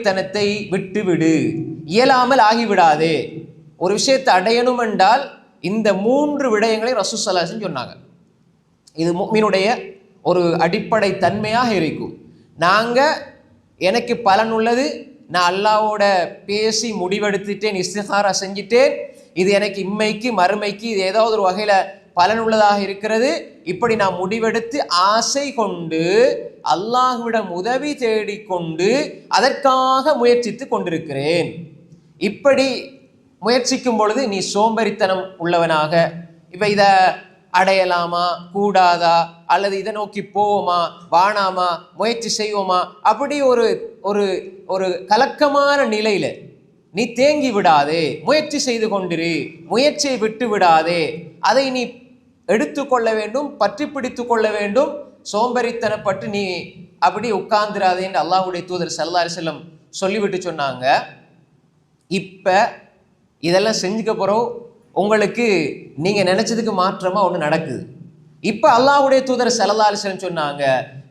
தனத்தை விட்டுவிடு, இயலாமல் ஆகிவிடாதே. ஒரு விஷயத்தை அடையணும் என்றால் இந்த 3 விடயங்களை ரசூல் ஸல்லல்லாஹு அலைஹி வஸல்லம் சொன்னாங்க. இது முஃமினுடைய ஒரு அடிப்படை தன்மையாக இருக்கும். எனக்கு பலன் உள்ளது, நான் அல்லாஹ்வோட பேசி முடிவெடுத்துட்டேன், இஸ்திகாரா செஞ்சிட்டேன், இது எனக்கு இம்மைக்கு மறுமைக்கு இது ஏதாவது ஒரு வகையில் பலனுள்ளதாக இருக்கிறது, இப்படி நான் முடிவெடுத்து ஆசை கொண்டு அல்லாஹ்விடம் உதவி தேடிக்கொண்டு அதற்காக முயற்சித்து கொண்டிருக்கிறேன். இப்படி முயற்சிக்கும் பொழுது நீ சோம்பேறித்தனம் உள்ளவனாக, இப்போ இதை அடையலாமா கூடாதா, அல்லது இதை நோக்கி போவோமா வானாமா முயற்சி செய்வோமா, அப்படி ஒரு ஒரு ஒரு கலக்கமான நிலையில நீ தேங்கி விடாதே, முயற்சி செய்து கொண்டிரு, முயற்சியை விட்டு விடாதே, அதை நீ எடுத்துக்கொள்ள வேண்டும், பற்றி பிடித்து கொள்ள வேண்டும். சோம்பேறித்தனப்பட்டு நீ அப்படி உட்கார்ந்துராதே என்று அல்லாஹ்வுடைய தூதர் ஸல்லல்லாஹு அலைஹி வஸல்லம் சொல்லிவிட்டு சொன்னாங்க. இப்போ இதெல்லாம் செஞ்சுக்க போகிறோம், உங்களுக்கு நீங்க நினைச்சதுக்கு மாற்றமா ஒன்று நடக்குது. இப்போ அல்லாஹ்வுடைய தூதர் ஸல்லல்லாஹு அலைஹி வஸல்லம் சொன்னாங்க,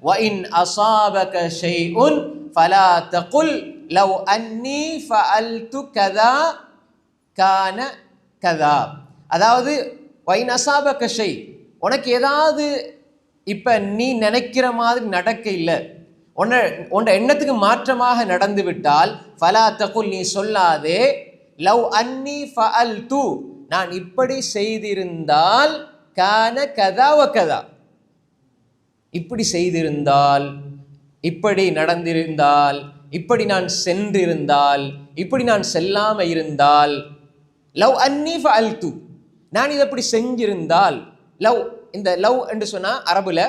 வ இன் அஸாபக ஷைஉன் ஃபலா தகுல் லவ் அன்னி ஃபஅல்து கதா கான கதா. அதாவது வ இன் அஸாபக ஷை, உனக்கு ஏதாவது இப்போ நீ நினைக்கிற மாதிரி நடக்க இல்லை, உன்னை எண்ணத்துக்கு மாற்றமாக நடந்து விட்டால் ஃபலா தகுல், நீ சொல்லாதே, லவ் அன்னி ஃபஅல்து, நான் இப்படி செய்திருந்தால், கான கதா வ கதா, இப்படி செய்திருந்தால், இப்படி நடந்திருந்தால், இப்படி நான் சென்றிருந்தால், இப்படி நான் செல்லாம இருந்தால், லவ் அன்னி ஃபஅல்து, நான் இதை அப்படி செஞ்சிருந்தால். லவ், இந்த லவ் என்று சொன்னால் அரபுல,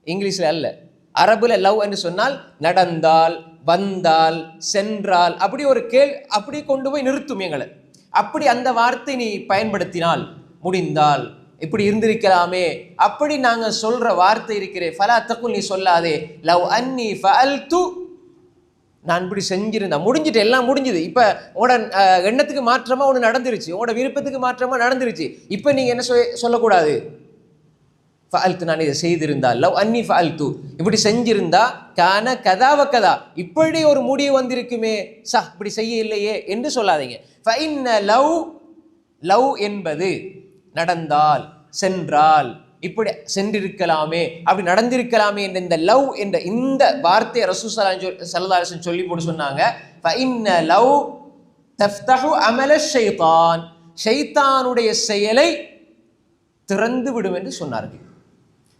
இங்கிலீஷில் அல்ல, அரபுல லவ் என்று சொன்னால் நடந்தால், வந்தால், சென்றால், அப்படி ஒரு அப்படி கொண்டு போய் நிறுத்தும் எங்களை. அப்படி அந்த வார்த்தை நீ பயன்படுத்தினால், முடிந்தால் இப்படி இருந்திருக்கலாமே, அப்படி நாங்க சொல்ற வார்த்தை இருக்கிறே, ஃபலா தகுல், நீ சொல்லாதே, லவ் அன்னி ஃபஅல்து, நான் இப்படி செஞ்சிருந்தா, முடிஞ்சிட்டு, எல்லாம் முடிஞ்சுது, இப்ப உங்களோட எண்ணத்துக்கு மாற்றமா ஒன்று நடந்துருச்சு, உங்களோட விருப்பத்துக்கு மாற்றமா நடந்துருச்சு, இப்ப நீங்க என்ன சொல்லக்கூடாது, ஃபஅல்து, நான் இதை செய்திருந்தால், லவ் அன்னி ஃபஅல்து, இப்படி செஞ்சிருந்தா, கான கதாவ கதா, இப்படி ஒரு முடிவு வந்திருக்குமே, இப்படி செய்ய இல்லையே என்று சொல்லாதீங்க. ஃபஇன்ன லவ், லவ் என்பது நடந்தால், சென்றால், இப்படி சென்றிருக்கலாமே, அப்படி நடந்திருக்கலாமே என்ற இந்த லவ் என்ற இந்த வார்த்தையை ரசூல் ஸல்லல்லாஹு அலைஹி வஸல்லம் சொல்லி போட்டு சொன்னாங்க, ஃபஇன்ன லவ் தஃப்தஹு அமல ஷைத்தான், ஷைத்தானுடைய செயலை திறந்து விடும் என்று சொன்னார்கள்.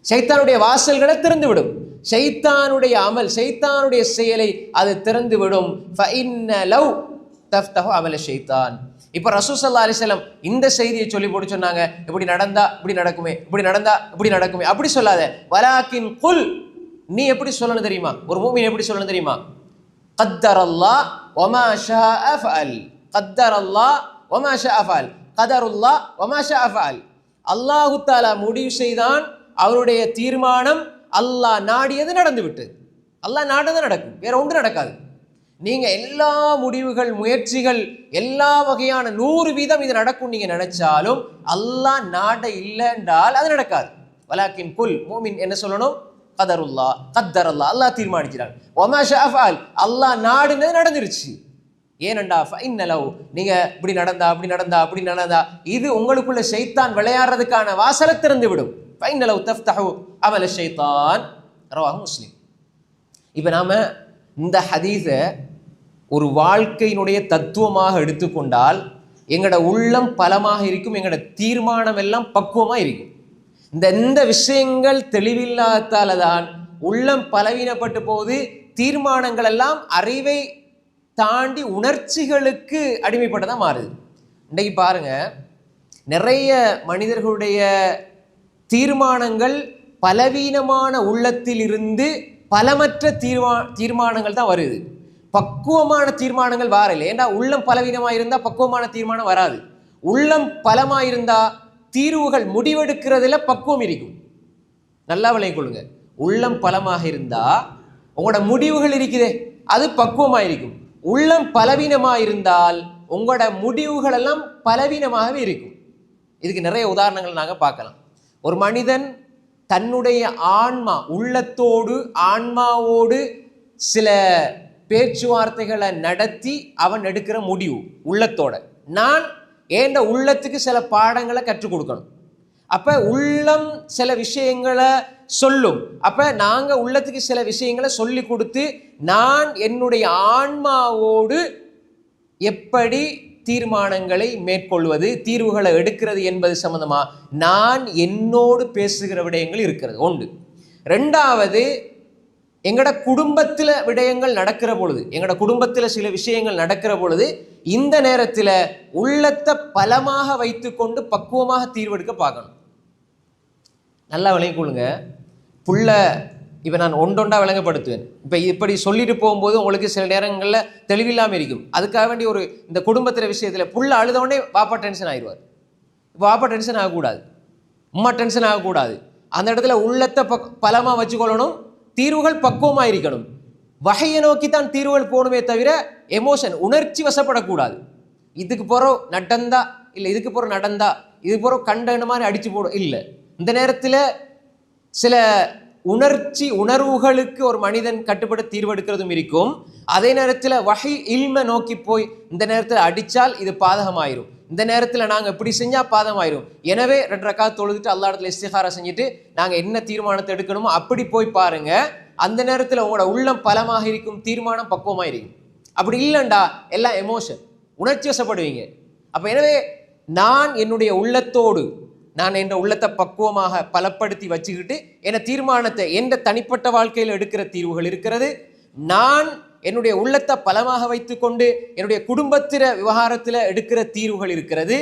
ஷைத்தானுடைய வாசல்களை திறந்து விடும், ஷைத்தானுடைய அமல், ஷைத்தானுடைய செயலை அது திறந்து விடும். ஃபஇன்ன லவ் தஃப்தஹு அமல ஷைத்தான். இப்போ ரசூல் ஸல்லல்லாஹு அலைஹி வஸல்லம் இந்த செய்தியை சொல்லி போட்டு சொன்னாங்க, இப்படி நடந்தா இப்படி நடக்குமே, இப்படி நடந்தா இப்படி நடக்குமே, அப்படி சொல்லாத, வலாக்கின் குல், நீ எப்படி சொல்லணும் தெரியுமா, ஒரு மூமின் எப்படி சொல்லணும் தெரியுமா, கத்தரல்லாஹ் வமா ஷாஅ ஃபஅல், கத்தரல்லாஹ் வமா ஷாஅ ஃபஅல், கதருல்லாஹ் வமா ஷாஅ ஃபஅல். அல்லாஹு தஆலா முடிவு செய்தான், அவருடைய தீர்மானம், அல்லாஹ் நாடியது நடந்து விட்டு, அல்லாஹ் நாடியது நடக்கும், வேற ஒன்று நடக்காது. நீங்க எல்லா முடிவுகள், முயற்சிகள், எல்லா வகையான 100% இது நடக்கும் நீங்க நினைச்சாலும் அல்லாஹ் நாட இல்லை என்றால் அது நடக்காது. வலாக்கின் குல், மூமின் என்ன சொல்லணும், கதருல்லாஹ், கத்தரல்லாஹ், அல்லாஹ் தீர்மானிக்கிறான், வமா ஷாஅ ஃபஅல், அல்லாஹ் நாடுனது நடந்துருச்சு. ஏனண்டா ஃபஇன்ன லவ், நீங்க இப்படி நடந்தா அப்படி நடந்தா அப்படி நடந்தா, இது உங்களுக்குள்ள ஷைத்தான் விளையாடுறதுக்கான வாசலை திறந்து விடும். ஃபஇன்ன லவ் தஃப்தஹு அமல ஷைத்தான், ரவாஹு முஸ்லிம். இப்போ நாம இந்த ஹதீஸை ஒரு வாழ்க்கையினுடைய தத்துவமாக எடுத்துக்கொண்டால் எங்களோட உள்ளம் பலமாக இருக்கும், எங்களோட தீர்மானம் எல்லாம் பக்குவமாக இருக்கும். இந்த விஷயங்கள் தெளிவில்லாதால தான் உள்ளம் பலவீனப்பட்டு போது, தீர்மானங்கள் எல்லாம் அறிவை தாண்டி உணர்ச்சிகளுக்கு அடிமைப்பட்டதாக மாறுது. இன்றைக்கு பாருங்க, நிறைய மனிதர்களுடைய தீர்மானங்கள் பலவீனமான உள்ளத்தில் இருந்து பலமற்ற தீர்மானங்கள் தான் வருது. பக்குவமான தீர்மானங்கள் வாரல. ஏன்னா உள்ளம் பலவீனமாக இருந்தால் பக்குவமான தீர்மானம் வராது. உள்ளம் பலமாக இருந்தால் தீர்வுகள் முடிவெடுக்கிறதுல பக்குவம் இருக்கும். நல்லா விளங்கிக் கொள்ளுங்க. உள்ளம் பலமாக இருந்தால் உங்களோட முடிவுகள் இருக்குதே அது பக்குவமாக இருக்கும். உள்ளம் பலவீனமாக இருந்தால் உங்களோட முடிவுகள் எல்லாம் பலவீனமாகவே இருக்கும். இதுக்கு நிறைய உதாரணங்கள் நாங்கள் பார்க்கலாம். ஒரு மனிதன் தன்னுடைய ஆன்மா, உள்ளத்தோடு ஆன்மாவோடு சில பேச்சுவார்த்தைகளை நடத்தி அவன் எடுக்கிற முடிவு உள்ளத்தோட. நான் ஏண்ட உள்ளத்துக்கு சில பாடங்களை கற்றுக் கொடுக்கணும். அப்ப உள்ளம் சில விஷயங்களை சொல்லும். அப்ப நாங்க உள்ளத்துக்கு சில விஷயங்களை சொல்லி கொடுத்து நான் என்னுடைய ஆன்மாவோடு எப்படி தீர்மானங்களை மேற்கொள்வது, தீர்வுகளை எடுக்கிறது என்பது சம்பந்தமா நான் என்னோடு பேசுகிற விடயங்கள் இருக்கிறது ஒன்று. ரெண்டாவது, எங்கட குடும்பத்தில் விடயங்கள் நடக்கிற பொழுது, எங்கட குடும்பத்தில் சில விஷயங்கள் நடக்கிற பொழுது இந்த நேரத்தில் உள்ளத்தை பலமாக வைத்து கொண்டு பக்குவமாக தீர்வெடுக்க பார்க்கணும். நல்லா விளங்கிக் கொள்ளுங்க. புள்ள இப்போ நான் ஒன்றொண்டா விளங்கப்படுத்துவேன். இப்போ இப்படி சொல்லிட்டு போகும்போது உங்களுக்கு சில நேரங்களில் தெளிவில்லாமல் இருக்கும். அதுக்காக வேண்டி ஒரு இந்த குடும்பத்தில் விஷயத்தில் புள்ள அழுதவொடனே வாப்பா டென்ஷன் ஆயிடுவார். இப்போ வாப்பா டென்ஷன் ஆகக்கூடாது, உம்மா டென்ஷன் ஆகக்கூடாது. அந்த இடத்துல உள்ளத்தை பலமாக வச்சுக்கொள்ளணும், தீர்வுகள் பக்குவமாக இருக்கணும். வகையை நோக்கி தான் தீர்வுகள் போகணுமே தவிர எமோஷன், உணர்ச்சி வசப்படக்கூடாது. இதுக்கு போகிறோம் நடந்தா இல்லை, இதுக்கு போகிறோம் நடந்தா, இது போகிறோம் கண்ட மாதிரி அடித்து போடும் இல்லை. இந்த நேரத்தில் சில உணர்வுகளுக்கு ஒரு மனிதன் கட்டுப்பட தீர்வெடுக்கிறதும் இருக்கும். அதே நேரத்தில் வகை இல்மை நோக்கி போய் இந்த நேரத்தில் அடித்தால் இது பாதகமாயிரும், இந்த நேரத்தில் நாங்கள் இப்படி செஞ்சால் பாதகமாயிரும். எனவே 2 ரக்காத் தொழுதுட்டு அல்லா இடத்துல இஸ்திகாரா செஞ்சுட்டு நாங்கள் என்ன தீர்மானத்தை எடுக்கணுமோ அப்படி போய் பாருங்க. அந்த நேரத்தில் உங்களோட உள்ளம் பலமாக இருக்கும், தீர்மானம் பக்குவமாக இருக்கும். அப்படி இல்லைண்டா எல்லாம் எமோஷன், உணர்ச்சி வசப்படுவீங்க. அப்போ எனவே நான் என்னுடைய உள்ளத்தோடு நான் என்ற உள்ளத்தை பக்குவமாக பலப்படுத்தி வச்சுக்கிட்டு என் தீர்மானத்தை எந்த தனிப்பட்ட வாழ்க்கையில் எடுக்கிற தீர்வுகள் இருக்கிறது. நான் என்னுடைய உள்ளத்தை பலமாக வைத்து கொண்டு என்னுடைய குடும்பத்தில விவகாரத்தில் எடுக்கிற தீர்வுகள் இருக்கிறது.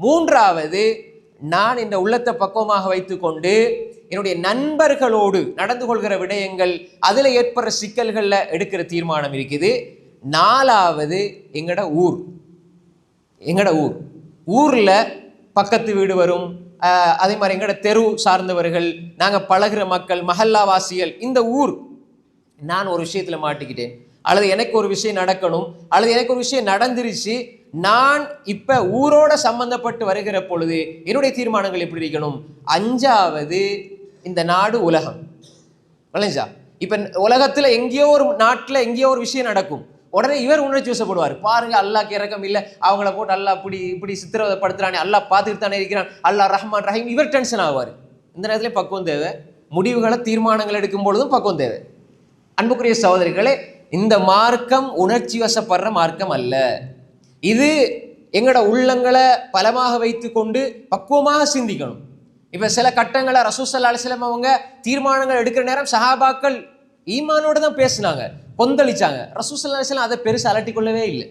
மூன்றாவது, நான் இந்த உள்ளத்தை பக்குவமாக வைத்து கொண்டு என்னுடைய நண்பர்களோடு நடந்து கொள்கிற விடயங்கள், அதில் ஏற்படுற சிக்கல்களில் எடுக்கிற தீர்மானம் இருக்குது. நாலாவது, எங்கட ஊரில் பக்கத்து வீடு வரும், அதே மாதிரி எங்கட தெரு சார்ந்தவர்கள், நாங்கள் பழகிற மக்கள், மஹல்லாவாசிகள், இந்த ஊர். நான் ஒரு விஷயத்தில் மாட்டிக்கிட்டேன், அல்லது எனக்கு ஒரு விஷயம் நடக்கணும், அல்லது எனக்கு ஒரு விஷயம் நடந்துருச்சு, நான் இப்போ ஊரோட சம்பந்தப்பட்டு வருகிற பொழுது என்னுடைய தீர்மானங்கள் எப்படி இருக்கணும். அஞ்சாவது, இந்த நாடு உலகம். விளைஞ்சா இப்போ உலகத்தில் எங்கேயோ ஒரு நாட்டில் எங்கேயோ ஒரு விஷயம் நடக்கும், உடனே இவர் உணர்ச்சி வசப்படுவார். பாருங்க, அல்லாஹ்க்கு இரக்கம் இல்லை, அவங்கள போட்டு அல்லாஹ் இப்படி சித்திரவதைப்படுத்துறானே, அல்லாஹ் பார்த்துட்டு தானே இருக்கிறான், அல்லாஹ் ரஹ்மான் ரஹீம், இவர் டென்ஷன் ஆவார். இந்த நேரத்தில் பக்குவம் தேவை. முடிவுகளை தீர்மானங்கள் எடுக்கும் பொழுதும் பக்குவம் தேவை. அன்புக்குரிய சகோதரிகளே, இந்த மார்க்கம் உணர்ச்சி வசப்படுற மார்க்கம் அல்ல. இது எங்களோட உள்ளங்களை பலமாக வைத்து கொண்டு பக்குவமாக சிந்திக்கணும். இப்போ சில கட்டங்களை ரசூல் ஸல்லல்லாஹு அலைஹி வஸல்லம் அவங்க தீர்மானங்கள் எடுக்கிற நேரம் சஹாபாக்கள் ஈமானோடு தான் பேசினாங்க, கொந்தளிச்சாங்க. ரசூல் ஸல்லல்லாஹு அலைஹி வஸல்லம் அதை பெருசாக அலட்டிக்கொள்ளவே இல்லை,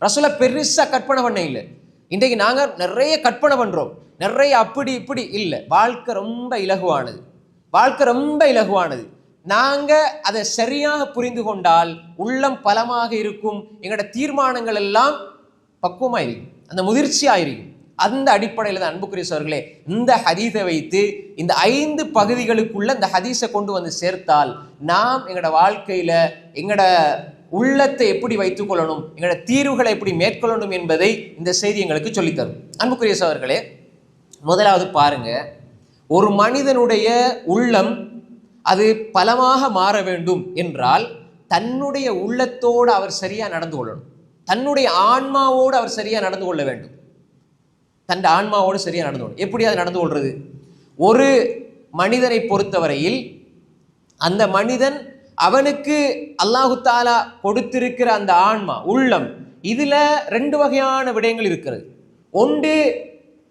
ரசூலை பெருசாக கற்பனை பண்ண இல்லை. இன்றைக்கு நாங்கள் நிறைய கற்பனை பண்ணுறோம், நிறைய அப்படி இப்படி இல்லை. வாழ்க்கை ரொம்ப இலகுவானது. நாங்கள் அதை சரியாக புரிந்து கொண்டால் உள்ளம் பலமாக இருக்கும், எங்களோட தீர்மானங்கள் எல்லாம் பக்குவமாக இருக்கும், அந்த முதிர்ச்சியாக இருக்கும். அந்த அடிப்படையில் தான் அன்புக்குரிய சகோதரர்களே, இந்த ஹதீஸை வைத்து இந்த 5 பகுதிகளுக்குள்ள இந்த ஹதீஸை கொண்டு வந்து சேர்த்தால் நாம் எங்களோட வாழ்க்கையில் எங்களோட உள்ளத்தை எப்படி வைத்துக் கொள்ளணும், எங்களோட தீர்வுகளை எப்படி மேற்கொள்ளணும் என்பதை இந்த செய்தி எங்களுக்கு சொல்லித்தரும். அன்புக்குரிய சகோதரர்களே, முதலாவது பாருங்க, ஒரு மனிதனுடைய உள்ளம் அது பலமாக மாற வேண்டும் என்றால் தன்னுடைய உள்ளத்தோடு அவர் சரியா நடந்து கொள்ளணும், தன்னுடைய ஆன்மாவோடு அவர் சரியா நடந்து கொள்ள வேண்டும். தன் ஆன்மாவோடு சரியா நடந்து கொள்ளணும். எப்படி அது நடந்து கொள்றது? ஒரு மனிதனை பொறுத்தவரையில் அந்த மனிதன் அவனுக்கு அல்லாஹு தாலா கொடுத்திருக்கிற அந்த ஆன்மா, உள்ளம், இதுல 2 வகையான விடயங்கள் இருக்கிறது. ஒன்று,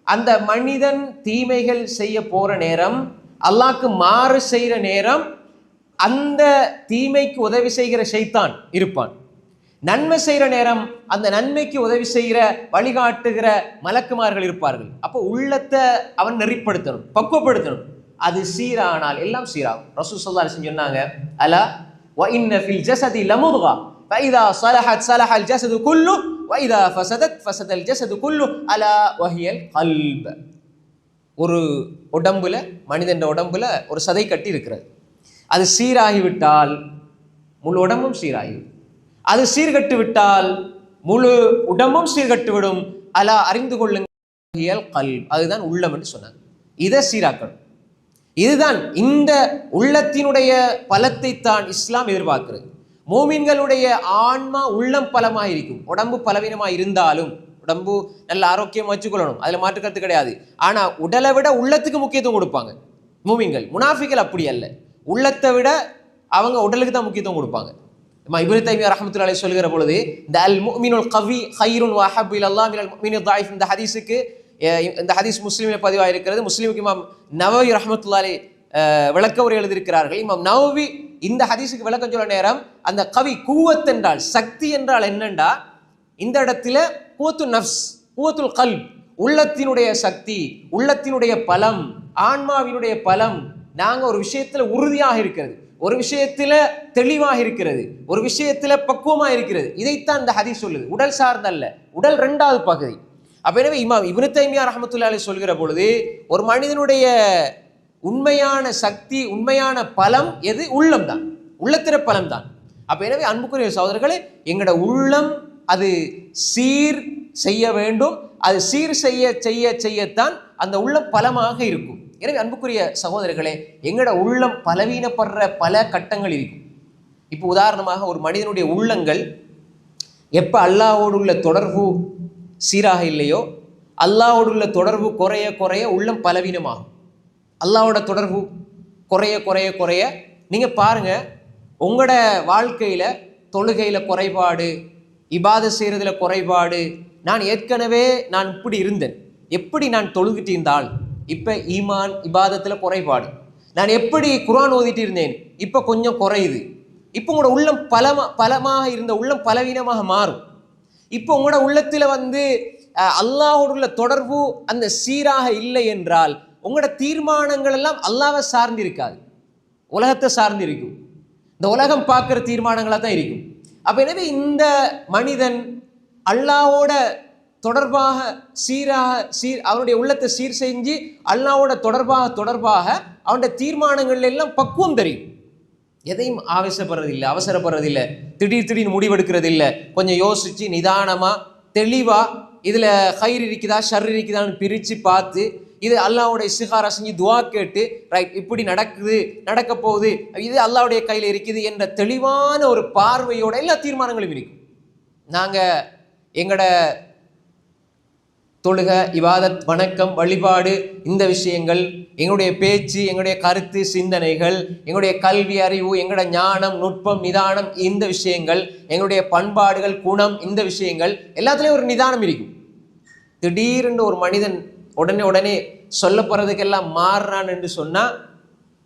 அந்த மனிதன் தீமைகள் செய்ய போற நேரம், அல்லாஹ்க்கு மாறு செய்கிற நேரம், அந்த தீமைக்கு உதவி செய்கிற ஷைத்தான் இருப்பான். நன்மை செய்கிற நேரம் அந்த நன்மைக்கு உதவி செய்கிற வழிகாட்டுகிற மலக்குமார்கள் இருப்பார்கள். அப்போ உள்ளத்தை அவன் நெறிப்படுத்தணும், பக்குவப்படுத்தணும். அது சீரானால் எல்லாம் சீராகும். ரசூல் ஸல்லல்லாஹு அலைஹி வஸல்லம் சொன்னாங்க, அலா வ இன்ன ஃபில் ஜஸதி லமுத்கா ஃபஇதா ஸலஹத் ஸலஹல் ஜஸது குல்லு வ இதா ஃபஸதத் ஃபஸதல் ஜஸது குல்லு அலா வஹியல் கல்ப். ஒரு உடம்புல, மனிதன் உடம்புல ஒரு சதை கட்டி இருக்கிறது. அது சீராகிவிட்டால் முழு உடம்பும் சீராகிவிடும். அது சீர்கட்டு விட்டால் முழு உடம்பும் சீர்கட்டுவிடும். அலா அறிந்து கொள்ளுங்கள் கல்ப், அதுதான் உள்ளம் என்று சொன்னாங்க. இதை சீராக்கணும். இதுதான் இந்த உள்ளத்தினுடைய பலத்தை தான் இஸ்லாம் எதிர்பார்க்கிறது. மோமீன்களுடைய ஆன்மா உள்ளம் பலமாக இருக்கும். உடம்பு பலவீனமாக இருந்தாலும், உடம்பு நல்ல ஆரோக்கியம் வச்சுக்கொள்ளணும், அதில் மாற்றுக்கருத்து கிடையாது. ஆனால் உடலை விட உள்ளத்துக்கு முக்கியத்துவம் கொடுப்பாங்க மூமின்கள். முனாஃபிகள் அப்படி அல்ல, உள்ளத்தை விட அவங்க உடலுக்கு தான் முக்கியத்துவம் கொடுப்பாங்க. இப்னு தைமியா ரஹ்மத்துல்லாஹி அலைஹி சொல்கிற பொழுது, இந்த அல் முஃமினுல் கவி ஹைருன் வ அஹப்பு இலல்லாஹ் மினல் முஃமினில் தாயிஃப், இந்த ஹதீஸுக்கு, இந்த ஹதீஸ் முஸ்லிமில் பதிவாக இருக்கிறது. முஸ்லிமுக்கு இமாம் நவவி ரஹ்மத்துல்லாஹி அலைஹி விளக்க உரை எழுதியிருக்கிறார்கள். இமாம் நவவி இந்த ஹதீஸுக்கு விளக்கம் சொல்ல நேரம், அந்த கவி கூவத் என்றால் சக்தி என்றால் என்னண்டா, இந்த இடத்துல கூவத்து நஃப்ஸ், கூவத்துல் கல்ப், உள்ளத்தினுடைய சக்தி, உள்ளத்தினுடைய பலம், ஆன்மாவினுடைய பலம். நாங்கள் ஒரு விஷயத்தில் உறுதியாக இருக்கிறது, ஒரு விஷயத்தில் தெளிவாக இருக்கிறது, ஒரு விஷயத்தில் பக்குவமாக இருக்கிறது. இதைத்தான் இந்த ஹதீஸ் சொல்லுது. உடல் சார்ந்தல்ல, உடல் ரெண்டாவது பகுதி. அப்போ எனவே இமாம் இப்னு தைமியா ரஹ்மத்துல்லாஹி அலைஹி சொல்கிற பொழுது, ஒரு மனிதனுடைய உண்மையான சக்தி, உண்மையான பலம் எது? உள்ளம் தான், உள்ளத்திற பலம் தான். அப்போ எனவே அன்புக்குரிய சகோதரர்களே, எங்களோட உள்ளம் அது சீர் செய்ய வேண்டும். அது சீர் செய்ய செய்ய செய்யத்தான் அந்த உள்ளம் பலமாக இருக்கும். எனவே அன்புக்குரிய சகோதரர்களே, எங்களோட உள்ளம் பலவீனப்படுற பல கட்டங்கள் இருக்கும். இப்போ உதாரணமாக ஒரு மனிதனுடைய உள்ளங்கள் எப்போ அல்லாஹ்வோடு உள்ள தொடர்பு சீராக இல்லையோ, அல்லாஹ்வோடு உள்ள தொடர்பு குறைய குறைய உள்ளம் பலவீனமாகும். அல்லாஹ்வோட தொடர்பு குறைய குறைய குறைய நீங்கள் பாருங்கள், உங்களோட வாழ்க்கையில் தொழுகையில் குறைபாடு, இபாதத் செய்கிறதுல குறைபாடு. நான் ஏற்கனவே நான் இப்படி இருந்தேன், எப்படி நான் தொழுகிட்டு இருந்தால் இப்போ ஈமான் இபாதத்தில் குறைபாடு. நான் எப்படி குர்ஆன் ஓதிட்டு இருந்தேன், இப்போ கொஞ்சம் குறையுது. இப்போ உங்களோட உள்ளம் பலமாக இருந்த உள்ளம் பலவீனமாக மாறும். இப்போ உங்களோட உள்ளத்தில் அல்லாஹ்வோடு உள்ள தொடர்பு அந்த சீராக இல்லை என்றால், உங்களோட தீர்மானங்கள் எல்லாம் அல்லாஹ்வை சார்ந்து இருக்காது, உலகத்தை சார்ந்து இருக்கும். இந்த உலகம் பார்க்குற தீர்மானங்களாக தான் இருக்கும். அப்போ எனவே இந்த மனிதன் அல்லாஹ்வோட தொடர்பாக அவனுடைய உள்ளத்தை சீர் செஞ்சு அல்லாஹ்வோட தொடர்பாக அவனுடைய தீர்மானங்கள் எல்லாம் பக்குவம் தெரியும். எதையும் ஆவேசப்படுறதில்லை, அவசரப்படுறதில்லை, திடீர்னு முடிவெடுக்கிறது இல்லை. கொஞ்சம் யோசிச்சு நிதானமாக தெளிவாக இதில் ஹைர் இருக்குதா ஷர் இருக்குதான்னு பிரித்து பார்த்து, இது அல்லாஹ்வுடைய இஸ்திகாரா செஞ்சு துவா கேட்டு, ரைட் இப்படி நடக்குது, நடக்க போகுது, இது அல்லாஹ்வுடைய கையில் இருக்குது என்ற தெளிவான ஒரு பார்வையோட எல்லா தீர்மானங்களும் இருக்கும். நாங்கள் எங்களோட தொழுக, இபாதத், வணக்கம், வழிபாடு, இந்த விஷயங்கள், எங்களுடைய பேச்சு, எங்களுடைய கருத்து, சிந்தனைகள், எங்களுடைய கல்வி அறிவு, எங்களோட ஞானம், நுட்பம், நிதானம், இந்த விஷயங்கள், எங்களுடைய பண்பாடுகள், குணம், இந்த விஷயங்கள் எல்லாத்துலேயும் ஒரு நிதானம் இருக்கும். திடீரென்று ஒரு மனிதன் உடனே சொல்லப்படுறதுக்கெல்லாம் மாறுறான் என்று சொன்னால்,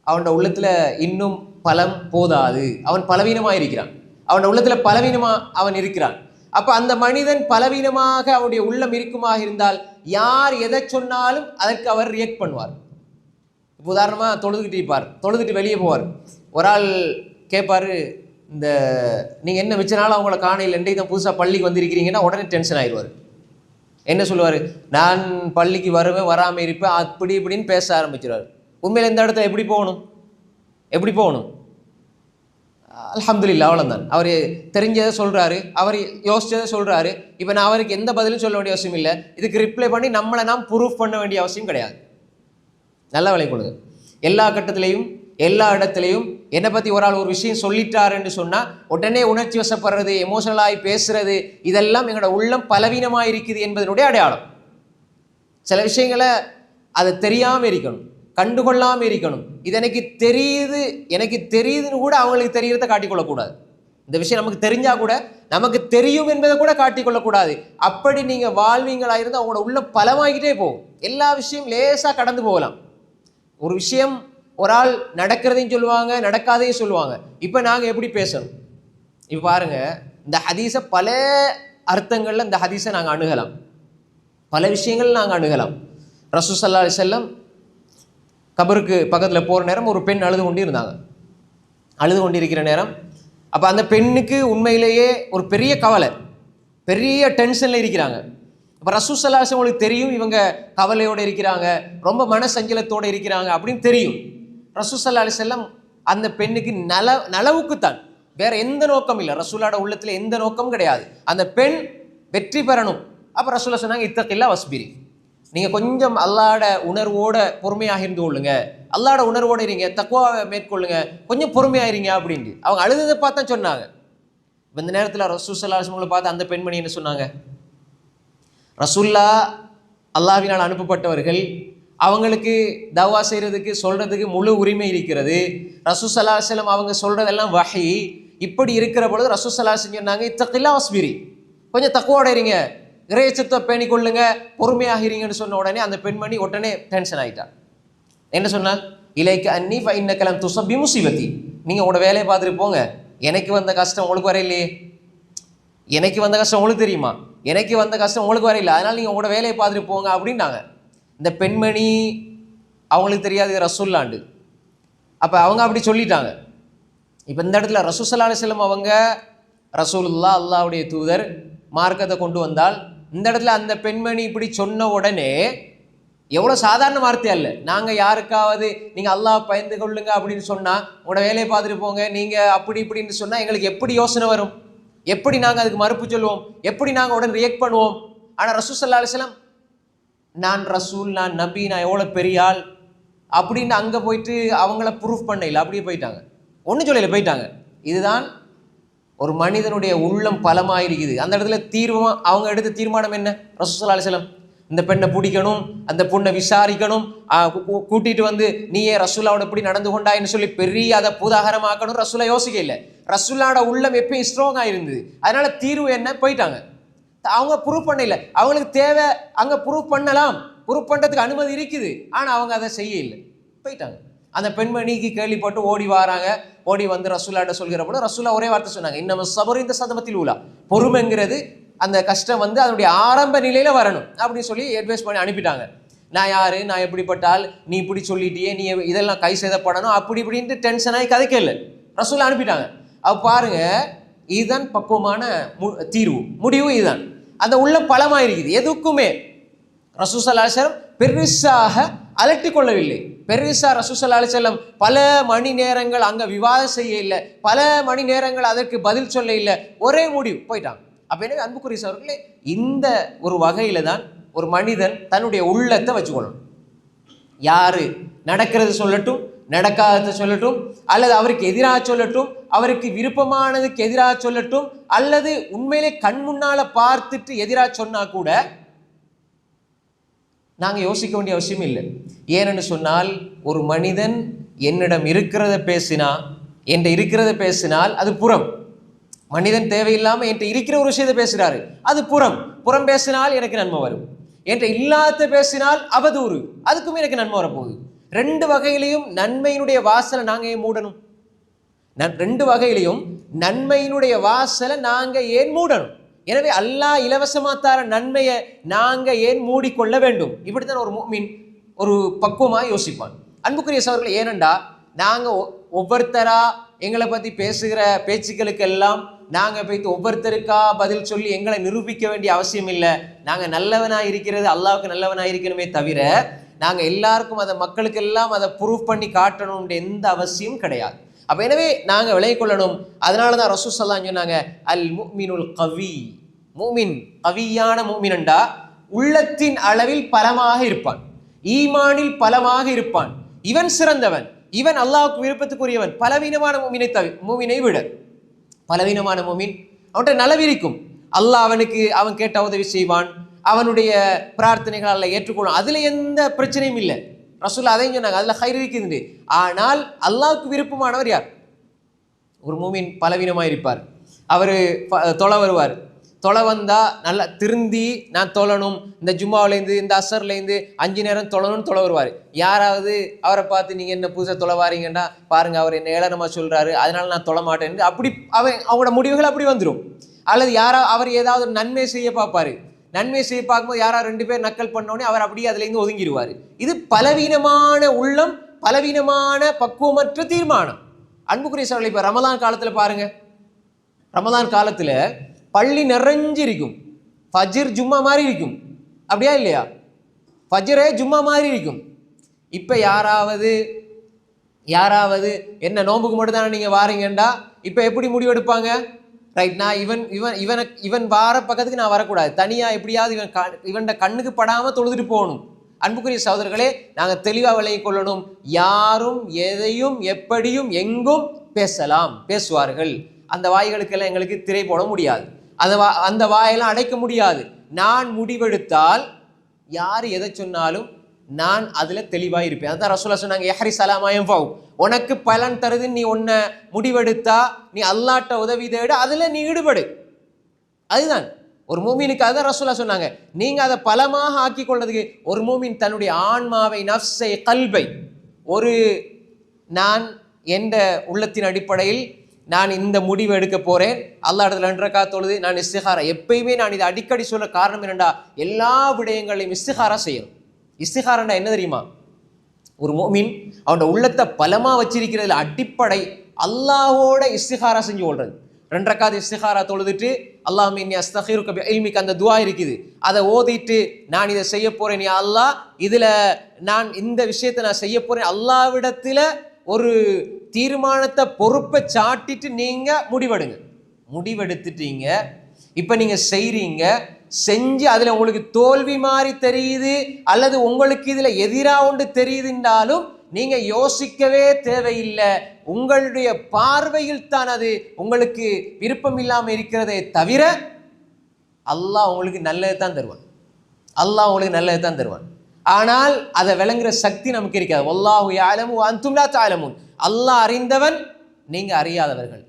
அவனோட உள்ளத்தில் இன்னும் பலம் போதாது, அவன் பலவீனமாக இருக்கிறான், அவனோட உள்ளத்தில் பலவீனமாக அவன் இருக்கிறான். அப்போ அந்த மனிதன் பலவீனமாக அவனுடைய உள்ளம் இருக்குமாக இருந்தால், யார் எதை சொன்னாலும் அதற்கு அவர் ரியாக்ட் பண்ணுவார். இப்போ உதாரணமாக தொழுதுகிட்டு இருப்பார், தொழுதுட்டு வெளியே போவார். ஒரு ஆள் கேட்பார், இந்த நீங்கள் என்ன மிச்ச நாள் அவங்கள காணையில் இன்றைக்கு தான் புதுசாக பள்ளிக்கு வந்திருக்கிறீங்கன்னா உடனே டென்ஷன் ஆயிடுவார். என்ன சொல்லுவார்? நான் பள்ளிக்கு வருவேன், வராமல் இருப்பேன், அப்படி இப்படின்னு பேச ஆரம்பிச்சிடுவார். உண்மையில் இந்த இடத்துல எப்படி போகணும்? அல்ஹம்துலில்லாஹ், அவ்வளோதான். அவர் தெரிஞ்சதை சொல்கிறாரு, அவர் யோசிச்சதை சொல்கிறாரு. இப்போ நான் அவருக்கு எந்த பதிலும் சொல்ல வேண்டிய அவசியம் இல்லை, இதுக்கு ரிப்ளை பண்ணி நம்மளை நாம் ப்ரூஃப் பண்ண வேண்டிய அவசியம் கிடையாது. நல்லா விளை கொடுங்க. எல்லா கட்டத்திலையும் எல்லா இடத்துலையும் என்னை பற்றி ஒரு ஆள் ஒரு விஷயம் சொல்லிட்டாருன்னு சொன்னால் உடனே உணர்ச்சி வசப்படுறது, எமோஷனலாகி பேசுறது, இதெல்லாம் எங்களோட உள்ளம் பலவீனமாக இருக்குது என்பதனுடைய அடையாளம். சில விஷயங்களை அதை தெரியாமல் இருக்கணும், கண்டுகொள்ளாமல் இருக்கணும். இது எனக்கு தெரியுதுன்னு கூட அவங்களுக்கு தெரியறதை காட்டிக்கொள்ளக்கூடாது. இந்த விஷயம் நமக்கு தெரிஞ்சால் கூட நமக்கு தெரியும் என்பதை கூட காட்டிக்கொள்ளக்கூடாது. அப்படி நீங்கள் வாழ்வீங்களாக இருந்தால் அவங்களோட உள்ளம் பலமாகிட்டே போகும். எல்லா விஷயம் லேசாக கடந்து போகலாம். ஒரு விஷயம் ஒரு ஆள் நடக்கிறதையும் சொல்லுவாங்க, நடக்காதையும் சொல்லுவாங்க. இப்போ நாங்கள் எப்படி பேசணும்? இப்போ பாருங்கள், இந்த ஹதீஸை பல அர்த்தங்களில் இந்த ஹதீஸை நாங்கள் அணுகலாம், பல விஷயங்கள் நாங்கள் அணுகலாம். ரசூல் ஸல்லல்லாஹு அலைஹி வஸல்லம் கபருக்கு பக்கத்தில் போகிற நேரம் ஒரு பெண் அழுது கொண்டிருக்கிற நேரம், அப்போ அந்த பெண்ணுக்கு உண்மையிலேயே ஒரு பெரிய கவலை, பெரிய டென்ஷனில் இருக்கிறாங்க. இப்போ ரசூல் ஸல்லல்லாஹு அலைஹி வஸல்லம் உங்களுக்கு தெரியும், இவங்க கவலையோடு இருக்கிறாங்க, ரொம்ப மனசஞ்சலத்தோடு இருக்கிறாங்க அப்படின்னு தெரியும். ரசூல் ஸல்லல்லாஹு அலைஹி வஸல்லம் அந்த பெண்ணுக்கு நலவுக்குத்தான், வேற எந்த நோக்கம் இல்லை, ரசூலோட உள்ளத்தில் எந்த நோக்கம் கிடையாது, அந்த பெண் வெற்றி பெறணும். அப்போ ரசூலுல்லாஹ் சொன்னாங்க, இத்தகில்லா வஸ்பிரி, நீங்கள் கொஞ்சம் அல்லாஹ்வோட உணர்வோட பொறுமையாக இருந்து கொள்ளுங்க, அல்லாஹ்வோட உணர்வோடு இருங்க, தக்வாவை மேற்கொள்ளுங்க, கொஞ்சம் பொறுமையாக இருங்க அப்படின்ட்டு அவங்க அழுததை பார்த்தா சொன்னாங்க. இந்த நேரத்தில் ரசூல் ஸல்லல்லாஹு அலைஹி வஸல்லம் பார்த்து அந்த பெண்மணி என்ன சொன்னாங்க? ரசூல்லா அல்லாஹ்வினால் அனுப்பப்பட்டவர்கள், அவங்களுக்கு தவா செய்கிறதுக்கு சொல்கிறதுக்கு முழு உரிமை இருக்கிறது. ரசூல் ஸல்லல்லாஹு அலைஹி வஸல்லம் அவங்க சொல்கிறதெல்லாம் வஹி. இப்படி இருக்கிற பொழுது ரசூல் ஸல்லல்லாஹு அலைஹி வஸல்லம் சொன்னாங்க, இத்தகில்லா வஸ்பிரி, கொஞ்சம் தக்குவோட இருங்க, இறையச்சத்தை பேணி கொள்ளுங்க, பொறுமையாக இருங்கன்னு சொன்ன உடனே அந்த பெண்மணி உடனே டென்ஷன் ஆகிட்டா. என்ன சொன்னால், இலைக்க அன்னி ஃப இன்னக லம் துஸப் பிமுஸிபத்தி, நீங்கள் உங்களோட வேலையை பார்த்துட்டு போங்க, எனக்கு வந்த கஷ்டம் உங்களுக்கு வர இல்லையே, எனக்கு வந்த கஷ்டம் உங்களுக்கு தெரியுமா, எனக்கு வந்த கஷ்டம் உங்களுக்கு வர இல்லை, அதனால் நீங்கள் உங்களோட வேலையை பார்த்துட்டு போங்க அப்படின்னாங்க. இந்த பெண்மணி அவங்களுக்கு தெரியாது ரசூல்லாண்டு, அப்போ அவங்க அப்படி சொல்லிட்டாங்க. இப்போ இந்த இடத்துல ரசூல் ஸல்லல்லாஹு அலைஹி வஸல்லம் அவங்க ரசூலுல்லாஹ் அல்லாஹ்வுடைய தூதர் மார்க்கத்தை கொண்டு வந்தால், இந்த இடத்துல அந்த பெண்மணி இப்படி சொன்ன உடனே எவ்வளோ சாதாரண வார்த்தை அல்ல. நாங்கள் யாருக்காவது நீங்கள் அல்லாஹ் பயந்து கொள்ளுங்க அப்படின்னு சொன்னால், உங்களோட வேலையை பார்த்துட்டு போங்க, நீங்கள் அப்படி இப்படின்னு சொன்னால் எங்களுக்கு எப்படி யோசனை வரும், எப்படி நாங்கள் அதுக்கு மறுப்பு சொல்லுவோம், எப்படி நாங்கள் உடனே ரியாக்ட் பண்ணுவோம். ஆனால் ரசூல் ஸல்லல்லாஹு அலைஹி வஸல்லம் நான் ரசூல், நான் நபி, நான் எவ்வளோ பெரிய ஆள் அப்படின்னு அங்கே போயிட்டு அவங்கள ப்ரூஃப் பண்ண இல்லை, அப்படியே போயிட்டாங்க, ஒன்றும் சொல்லலை, போயிட்டாங்க. இதுதான் ஒரு மனிதனுடைய உள்ளம் பலமாக இருக்குது. அந்த இடத்துல தீர்வமாக அவங்க எடுத்த தீர்மானம் என்ன? ரசூல் ஸல்லல்லாஹு அலைஹி வஸல்லம் இந்த பெண்ணை பிடிக்கணும், அந்த பொண்ணை விசாரிக்கணும், கூட்டிகிட்டு வந்து நீயே ரசூலாவோட எப்படி நடந்து கொண்டாயின்னு சொல்லி பெரிய அதை பூதாகரமாக்கணும். ரசூலா யோசிக்க இல்லை. ரசூலாவோட உள்ளம் எப்பயும் ஸ்ட்ராங்காக இருந்தது. அதனால தீர்வு என்ன? போயிட்டாங்க. அவங்க ப்ரூவ் பண்ண இல்லை. அவங்களுக்கு தேவை அங்கே ப்ரூவ் பண்ணலாம், ப்ரூவ் பண்ணுறதுக்கு அனுமதி இருக்குது, ஆனால் அவங்க அதை செய்ய இல்லை, போயிட்டாங்க. அந்த பெண்மணிக்கு கேள்விப்பட்டு ஓடி வராங்க. ஓடி வந்து ரசூலாட்ட சொல்கிற போது ரசூலா ஒரே வார்த்தை சொன்னாங்க, இன்னும் சபர் இந்த சதமத்தில் உலா, பொறுமைங்கிறது அந்த கஷ்டம் வந்து அதனுடைய ஆரம்ப நிலையில வரணும் அப்படின்னு சொல்லி அட்வைஸ் பண்ணி அனுப்பிட்டாங்க. நான் யாரு, நான் எப்படிப்பட்டால், நீ இப்படி சொல்லிட்டியே, நீ இதெல்லாம் கை சேதப்படணும் அப்படி இப்படின்ட்டு டென்ஷன் ஆகி கதைக்கல, ரசூலா அனுப்பிட்டாங்க. அப்ப பாருங்க, இதுதான் பக்குவமான தீர்வு, முடிவு இதுதான். அந்த உள்ள பலமாயிருக்குது. எதுக்குமே ரசூல் ஸல்லல்லாஹு அலைஹி வஸல்லம் பெருசாக அலட்டி கொள்ளவில்லை. பெருசா ரசூல் ஸல்லல்லாஹு அலைஹி வஸல்லம் பல மணி நேரங்கள் அங்க விவாதம் செய்ய இல்லை, பல மணி நேரங்கள் அதற்கு பதில் சொல்ல இல்லை, ஒரே முடிவு, போயிட்டாங்க. அப்ப எனவே அன்புக்குரிய சகோதரர்களே, இந்த ஒரு வகையில தான் ஒரு மனிதன் தன்னுடைய உள்ளத்தை வச்சுக்கொள்ளணும். யாரு நடக்கிறது சொல்லட்டும், நடக்காததை சொல்லட்டும், அல்லது அவருக்கு எதிராக சொல்லட்டும், அவருக்கு விருப்பமானதுக்கு எதிராக சொல்லட்டும், அல்லது உண்மையிலே கண் முன்னால பார்த்துட்டு எதிராக சொன்னா கூட நாங்கள் யோசிக்க வேண்டிய அவசியம் இல்லை. ஏனென்று சொன்னால், ஒரு மனிதன் என்னிடம் இருக்கிறத பேசினா, என்கிட்ட இருக்கிறத பேசினால் அது புறம். மனிதன் தேவையில்லாமல் என்கிட்ட இருக்கிற ஒரு விஷயத்தை பேசுகிறாரு, அது புறம். புறம் பேசினால் எனக்கு நன்மை வரும், என்கிட்ட இல்லாத பேசினால் அவதூறு, அதுக்குமே எனக்கு நன்மை வரப்போகுது. ரெண்டு வகையிலையும் நன்மையினுடைய வாசலை நாங்கள் ஏன் மூடணும்? ரெண்டு வகையிலையும் நன்மையினுடைய வாசலை நாங்கள் ஏன் மூடணும்? எனவே அல்லாஹ் இலவசமா தர நன்மையை நாங்க ஏன் மூடிக்கொள்ள வேண்டும்? இப்படித்தான் ஒரு முஃமின் ஒரு பக்குவமா யோசிப்பான். அன்புக்குரிய சகோதரர்களே, ஏனென்றா நாங்க ஒவ்வொருத்தரா எங்களை பத்தி பேசுகிற பேச்சுக்களுக்கு எல்லாம் நாங்க போய்த்து ஒவ்வொருத்தருக்கா பதில் சொல்லி எங்களை நிரூபிக்க வேண்டிய அவசியம் இல்லை. நாங்க நல்லவனா இருக்கிறது அல்லாஹ்வுக்கு நல்லவனா இருக்கணுமே தவிர நாங்க எல்லாருக்கும் அதை மக்களுக்கு எல்லாம் அதை ப்ரூஃப் பண்ணி காட்டணும்ன்ற எந்த அவசியம் கிடையாது. அப்ப எனவே நாங்க விளங்கிக் கொள்ளணும். அதனாலதான் ரசூல் ஸல்லல்லாஹு அலைஹி வஸல்லம் சொன்னாங்க, அல் முஃமினுல் கவி, முஃமின் கவியான முஃமினண்டா உள்ளத்தின் அளவில் பலமாக இருப்பான், ஈமானில் பலமாக இருப்பான், இவன் சிறந்தவன், இவன் அல்லாஹ்வுக்கு விருப்பத்துக்குரியவன். பலவீனமான முஃமினை விட பலவீனமான முஃமின் அவன்கிட்ட நலவிருக்கும், அல்லாஹ் அவனுக்கு அவன் கேட்ட உதவி செய்வான், அவனுடைய பிரார்த்தனைகள் அல்லாஹ் ஏற்றுக்கொள்ளும், அதுல எந்த பிரச்சனையும் இல்லை. ரசூல் அதையும் சொன்னாங்க, அதுல ஹைர் இருக்குது. ஆனால் அல்லாஹ்வுக்கு விருப்பமானவர் யார்? ஒரு முஃமின் பலவீனமாக இருப்பார், அவர் தொலை வருவார், தொலை வந்தா நல்லா திருந்தி நான் தொழணும், இந்த ஜும்மாவிலேருந்து இந்த அசர்லேருந்து 5 நேரம் தொழணும்னு தொலை வருவார். யாராவது அவரை பார்த்து நீங்கள் என்ன புதுசாக தொலை வாரீங்கன்னா பாருங்க, அவர் என்ன ஏளனமாக சொல்கிறாரு, அதனால நான் தொழ மாட்டேன், அப்படி அவங்களோட முடிவுகள் அப்படி வந்துடும். அல்லது அவர் ஏதாவது நன்மை செய்ய பார்ப்பாரு, நன்மை செய்ய பார்க்கும்போது யாராவது 2 பேர் நக்கல் பண்ணோடனே அவர் அப்படியே அதுலேருந்து ஒதுங்கிடுவார். இது பலவீனமான உள்ளம், பலவீனமான பக்குவமற்ற தீர்மானம். அன்புக்குரிய சகோதரர்களே, இப்போ ரமலான் காலத்தில் பாருங்க, ரமலான் காலத்தில் பள்ளி நிறைஞ்சிருக்கும், ஃபஜ்ர் ஜும்மா மாதிரி இருக்கும், அப்படியா இல்லையா? ஃபஜ்ரே ஜும்மா மாதிரி இருக்கும். இப்போ யாராவது என்ன நோம்புக்கு மட்டும் தானே நீங்கள் வாரீங்கண்டா இப்போ எப்படி முடிவெடுப்பாங்க? ரைட், நான் இவன் வார பக்கத்துக்கு நான் வரக்கூடாது, தனியாக எப்படியாவது இவன் கண்ணுக்கு படாமல் தொழுதுட்டு போகணும். அன்புக்குரிய சகோதரர்களே, நாங்கள் தெளிவாக விளங்கிக் கொள்ளணும். யாரும் எதையும் எப்படியும் எங்கும் பேசலாம், பேசுவார்கள். அந்த வாய்களுக்கெல்லாம் எங்களுக்கு திரை போட முடியாது, அந்த வாயெல்லாம் அடைக்க முடியாது. நான் முடிவெடுத்தால் யார் எதை சொன்னாலும் நான் அதுல தெளிவாக இருப்பேன். அதான் ரசூலுல்லாஹ் சொன்னாங்க, யஹ்ரி சலாமாயம் ஃபவு, உனக்கு பலன் தருது நீ ஒன்ன முடிவெடுத்தா நீ அல்லாஹ்ட்ட உதவி தேடு, அதுல நீ ஈடுபடு. அதுதான் ஒரு மூமினுக்கு. அதான் ரசூலுல்லாஹ் சொன்னாங்க, நீங்க அதை பலமாக ஆக்கி கொள்றதுக்கு ஒரு மூமின் தன்னுடைய ஆன்மாவை, நஃப்ஸை, கல்பை, ஒரு நான் என்ற உள்ளத்தின் அடிப்படையில் நான் இந்த முடிவு எடுக்க போறேன், அல்லாஹ் இடத்துல 2 ரக்காத் தொழுது நான் இஸ்திகாரா. எப்பயுமே நான் இதை அடிக்கடி சொல்ல காரணம் என்னண்டா, எல்லா விடயங்களையும் இஸ்திகாரா செய்யணும். இஸ்திகாரா என்ன தெரியுமா? ஒரு மோமின் அவனோட உள்ளத்தை பலமா வச்சிருக்கிறதுல அடிப்படை அல்லாஹோட இஸ்திகாரா செஞ்சு கொள்றது. 2 ரக்காத் இஸ்திகாரா தொழுதுட்டு அல்லாஹும்ம இன்னி அஸ்தகிருக பிஇல்மிக அந்த துஆ இருக்குது, அதை ஓதிட்டு நான் இதை செய்ய போறேன், யா அல்லாஹ் இதுல நான் இந்த விஷயத்தை நான் செய்ய போறேன், அல்லாஹ்விடத்துல ஒரு தீர்மானத்தை பொறுப்பை சாட்டிட்டு நீங்க முடிவெடுங்க. முடிவெடுத்துட்டீங்க, இப்ப நீங்க செய்றீங்க, செஞ்சு அதுல உங்களுக்கு தோல்வி மாதிரி தெரியுது அல்லது உங்களுக்கு இதுல எதிராக ஒன்று தெரியுதுன்றாலும் நீங்க யோசிக்கவே தேவையில்லை. உங்களுடைய பார்வையில் தான் அது உங்களுக்கு விருப்பம் இல்லாம இருக்கிறதே தவிர அல்லாஹ் உங்களுக்கு நல்லது தான் தருவான். அல்லாஹ் உங்களுக்கு நல்லது தான் தருவான். ஆனால் அதை விளங்குற சக்தி நமக்கு இருக்காது. வல்லாஹு யஅலமு வ அன்தும் லா தஅலமூன், அல்லாஹ் அறிந்தவன், நீங்க அறியாதவர்கள்.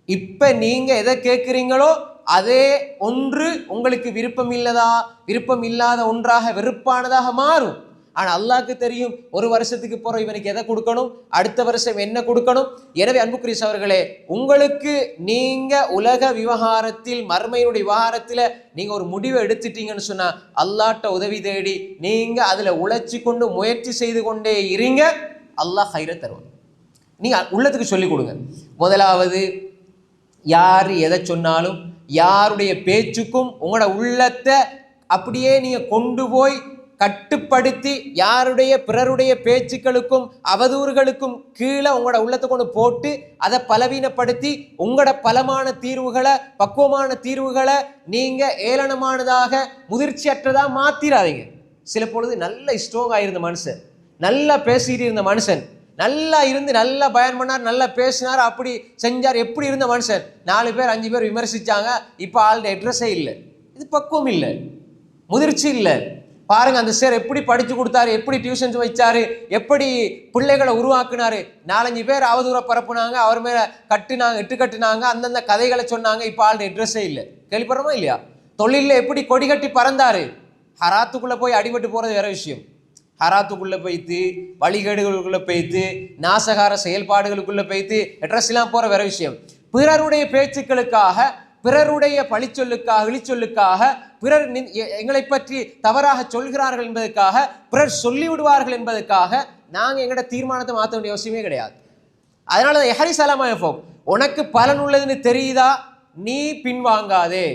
இப்ப நீங்க எதை கேட்கிறீங்களோ அதே ஒன்று உங்களுக்கு விருப்பம் இல்லாத ஒன்றாக வெறுப்பானதாக மாறும். ஆனா அல்லாஹ்க்கு தெரியும் ஒரு வருஷத்துக்கு போற இவனுக்கு எதை கொடுக்கணும், அடுத்த வருஷம் என்ன கொடுக்கணும். எனவே அன்புக்குரிய சகோதரர்களே, உங்களுக்கு நீங்க உலக விவகாரத்தில், மர்மையினுடைய விவகாரத்துல நீங்க ஒரு முடிவை எடுத்துட்டீங்கன்னு சொன்னா அல்லாஹ்ட்ட உதவி தேடி நீங்க அதுல உழைச்சி கொண்டு முயற்சி செய்து கொண்டே இருங்க, அல்லாஹ் ஹைரை தருவான். நீங்க உள்ளத்துக்கு சொல்லிக் கொடுங்க. முதலாவது, யார் எதை சொன்னாலும் யாருடைய பேச்சுக்கும் உங்களோட உள்ளத்தை அப்படியே நீங்க கொண்டு போய் கட்டுப்படுத்தி பிறருடைய பேச்சுக்களுக்கும் அவதூறுகளுக்கும் கீழே உங்களோட உள்ளத்தை கொண்டு போட்டு அதை பலவீனப்படுத்தி உங்களோட பலமான தீர்வுகளை, பக்குவமான தீர்வுகளை நீங்க ஏளனமானதாக, முதிர்ச்சியற்றதா மாத்திராதீங்க. சில பொழுது நல்ல ஸ்ட்ராங் ஆயிருந்த மனுஷன், நல்லா பேசிட்டு இருந்த மனுஷன், நல்லா இருந்து நல்லா பயன் பண்ணார், நல்லா பேசினார், அப்படி செஞ்சார், எப்படி இருந்த மனுஷன் 4 பேர் 5 பேர் விமர்சிச்சாங்க, இப்ப ஆளுடைய அட்ரஸே இல்லை. இது பக்குவம் இல்லை, முதிர்ச்சி இல்லை. பாருங்க, அந்த சார் எப்படி படிச்சு கொடுத்தாரு, எப்படி டியூஷன்ஸ் வச்சாரு, எப்படி பிள்ளைகளை உருவாக்குனாரு. 4-5 பேர் அவதூற பரப்புனாங்க, அவர் மேல கட்டுனாங்க, அந்தந்த கதைகளை சொன்னாங்க, இப்ப ஆளுடைய அட்ரஸே இல்லை. கேள்விப்படுறோமா இல்லையா? தொழில எப்படி கொடி கட்டி பறந்தாரு, ஹராத்துக்குள்ள போய் அடிபட்டு போறது வேற விஷயம். ஹராத்துக்குள்ள போய்த்து, வழிகேடுகளுக்குள்ள போய்த்து, நாசகார செயல்பாடுகளுக்குள்ள போய்த்து அட்ரஸ் எல்லாம் போற வேற விஷயம். பிறருடைய பேச்சுக்களுக்காக, பிறருடைய பழிச்சொல்லுக்காக, இழிச்சொல்லுக்காக, பிறர் எங்களை பற்றி தவறாக சொல்கிறார்கள் என்பதற்காக, பிறர் சொல்லிவிடுவார்கள் என்பதற்காக நாங்க எங்களோட தீர்மானத்தை மாற்ற வேண்டிய அவசியமே கிடையாது. அதனால யஹ்ரி சலாமாயம் ஃபவு, உனக்கு பலன் உள்ளதுன்னு தெரியுதா, நீ பின்வாங்காதே.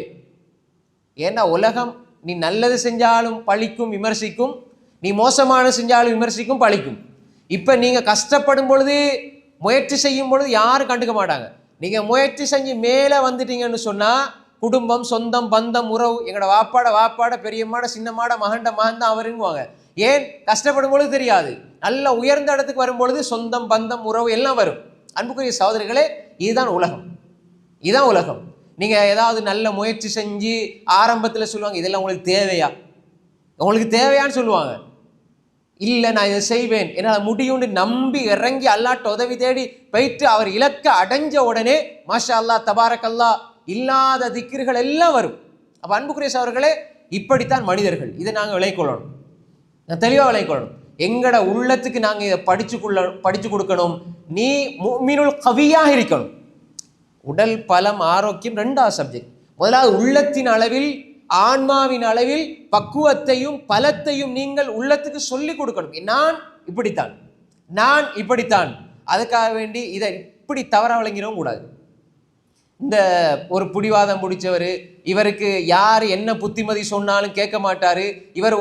ஏன்னா உலகம் நீ நல்லது செஞ்சாலும் பழிக்கும், விமர்சிக்கும், நீ மோசமான செஞ்சாலும் விமர்சிக்கும், பழிக்கும். இப்ப நீங்க கஷ்டப்படும் பொழுது, முயற்சி செய்யும் பொழுது யாரும் கண்டுக்க மாட்டாங்க. நீங்க முயற்சி செஞ்சு மேல வந்துட்டீங்கன்னு சொன்னா குடும்பம், சொந்தம், பந்தம், உறவு, எங்களோட வாப்பாட பெரியம்மாட, சின்னம்மாட, மகண்ட மகன் தான் அவருங்குவாங்க. ஏன்? கஷ்டப்படும் பொழுது தெரியாது, நல்ல உயர்ந்த இடத்துக்கு வரும்பொழுது சொந்தம், பந்தம், உறவு எல்லாம் வரும். அன்புக்குரிய சகோதரிகளே, இதுதான் உலகம், இதுதான் உலகம். நீங்க ஏதாவது நல்ல முயற்சி செஞ்சு ஆரம்பத்தில் சொல்லுவாங்க, இதெல்லாம் உங்களுக்கு தேவையா, உங்களுக்கு தேவையான்னு சொல்லுவாங்க. இல்லை, நான் இதை செய்வேன், என்னால் முடியும்னு நம்பி இறங்கி அல்லாஹ்ட்ட உதவி தேடி போயிட்டு அவர் இலக்க அடைஞ்ச உடனே மாஷா அல்லாஹ், தபாரக் அல்லாஹ், இல்லாத திக்ர்கள் எல்லாம் வரும். அப்ப அன்புக்குரிய சகோதரர்களே, இப்படித்தான் மனிதர்கள். இதை நாங்கள் விளைக்கொள்ளணும், தெளிவாக விளைக்கொள்ளணும். எங்கட உள்ளத்துக்கு நாங்கள் இதை படிச்சு கொடுக்கணும். நீ முஃமினுல் கவியாக இருக்கணும். உடல் பலம், ஆரோக்கியம் 2வது சப்ஜெக்ட். முதலாவது உள்ளத்தின் அளவில், ஆன்மாவின் அளவில் பக்குவத்தையும் பலத்தையும் நீங்கள் உள்ளத்துக்கு சொல்லிக் கொடுக்கணும். நான் இப்படித்தான். அதுக்காக வேண்டி இதை இப்படி தவற விளங்கிறவும் கூடாது. இந்த ஒரு புடிவாதம் பிடிச்சவர், இவருக்கு யார் என்ன புத்திமதி சொன்னாலும் கேட்க மாட்டாரு, இவர்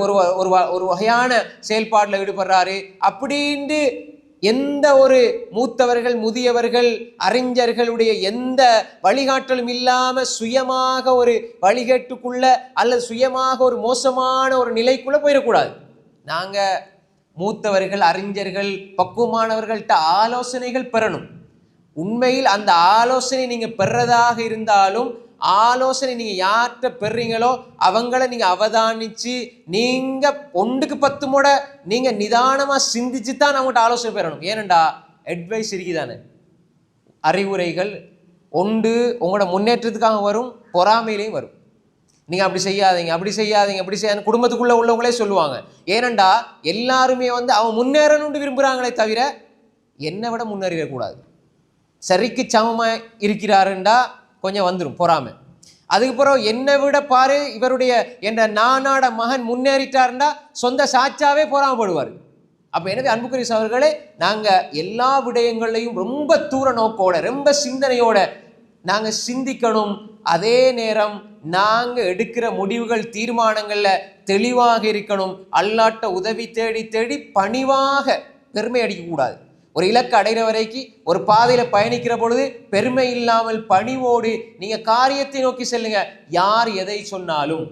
ஒரு வகையான செயல்பாட்டில் ஈடுபடுறாரு அப்படின்னு எந்த ஒரு மூத்தவர்கள், முதியவர்கள், அறிஞர்களுடைய எந்த வழிகாட்டலும் இல்லாம சுயமாக ஒரு வழிகேட்டுக்குள்ள அல்லது சுயமாக ஒரு மோசமான ஒரு நிலைக்குள்ள போயிடக்கூடாது. நாங்க மூத்தவர்கள், அறிஞர்கள், பக்குவமானவர்கள்ட்ட ஆலோசனைகள் பெறணும். உண்மையில் அந்த ஆலோசனை நீங்க பெறதாக இருந்தாலும் ஆலோசனை நீங்க யார்கிட்ட பெறீங்களோ அவங்கள நீங்க அவதானிச்சு நீங்க 1க்கு 10 முறை நீங்க நிதானமா சிந்திச்சு தான் அவங்கள்ட்ட ஆலோசனை பெறணும். ஏனண்டா அட்வைஸ் இருக்குதானே, அறிவுரைகள் ஒன்று உங்களோட முன்னேற்றத்துக்காக வரும், பொறாமையிலையும் வரும். நீங்க அப்படி செய்யாதீங்க, அப்படி செய்யாதீங்க, அப்படி செய்யாத குடும்பத்துக்குள்ள உள்ளவங்களே சொல்லுவாங்க. ஏனண்டா எல்லாருமே அவன் முன்னேறணும்னு விரும்புறாங்களே தவிர என்னை விட முன்னேறிடக்கூடாது. சரிக்கு சமமா இருக்கிறாருண்டா கொஞ்சம் வந்துடும் பொறாமை. அதுக்கப்புறம் என்னை விட பாரு இவருடைய என்ற நானாட மகன் முன்னேறிட்டாருண்டா சொந்த சாட்சாவே பொறாமப்படுவார். அப்ப எனவே அன்புக்குரிய சகோதரர்களே, நாங்க எல்லா விடயங்களையும் ரொம்ப தூர நோக்கோட ரொம்ப சிந்தனையோட நாங்க சிந்திக்கணும். அதே நேரம் நாங்க எடுக்கிற முடிவுகள் தீர்மானங்கள்ல தெளிவாக இருக்கணும். அல்லாட்ட உதவி தேடி தேடி பணிவாக பெருமை அடிக்கக்கூடாது. ஒரு இலக்கு அடைகிற வரைக்கும் ஒரு பாதையில பயணிக்கிற பொழுது பெருமை இல்லாமல் பணிவோடு நீங்க காரியத்தை நோக்கி செல்லுங்க. யார் எதை சொன்னாலும்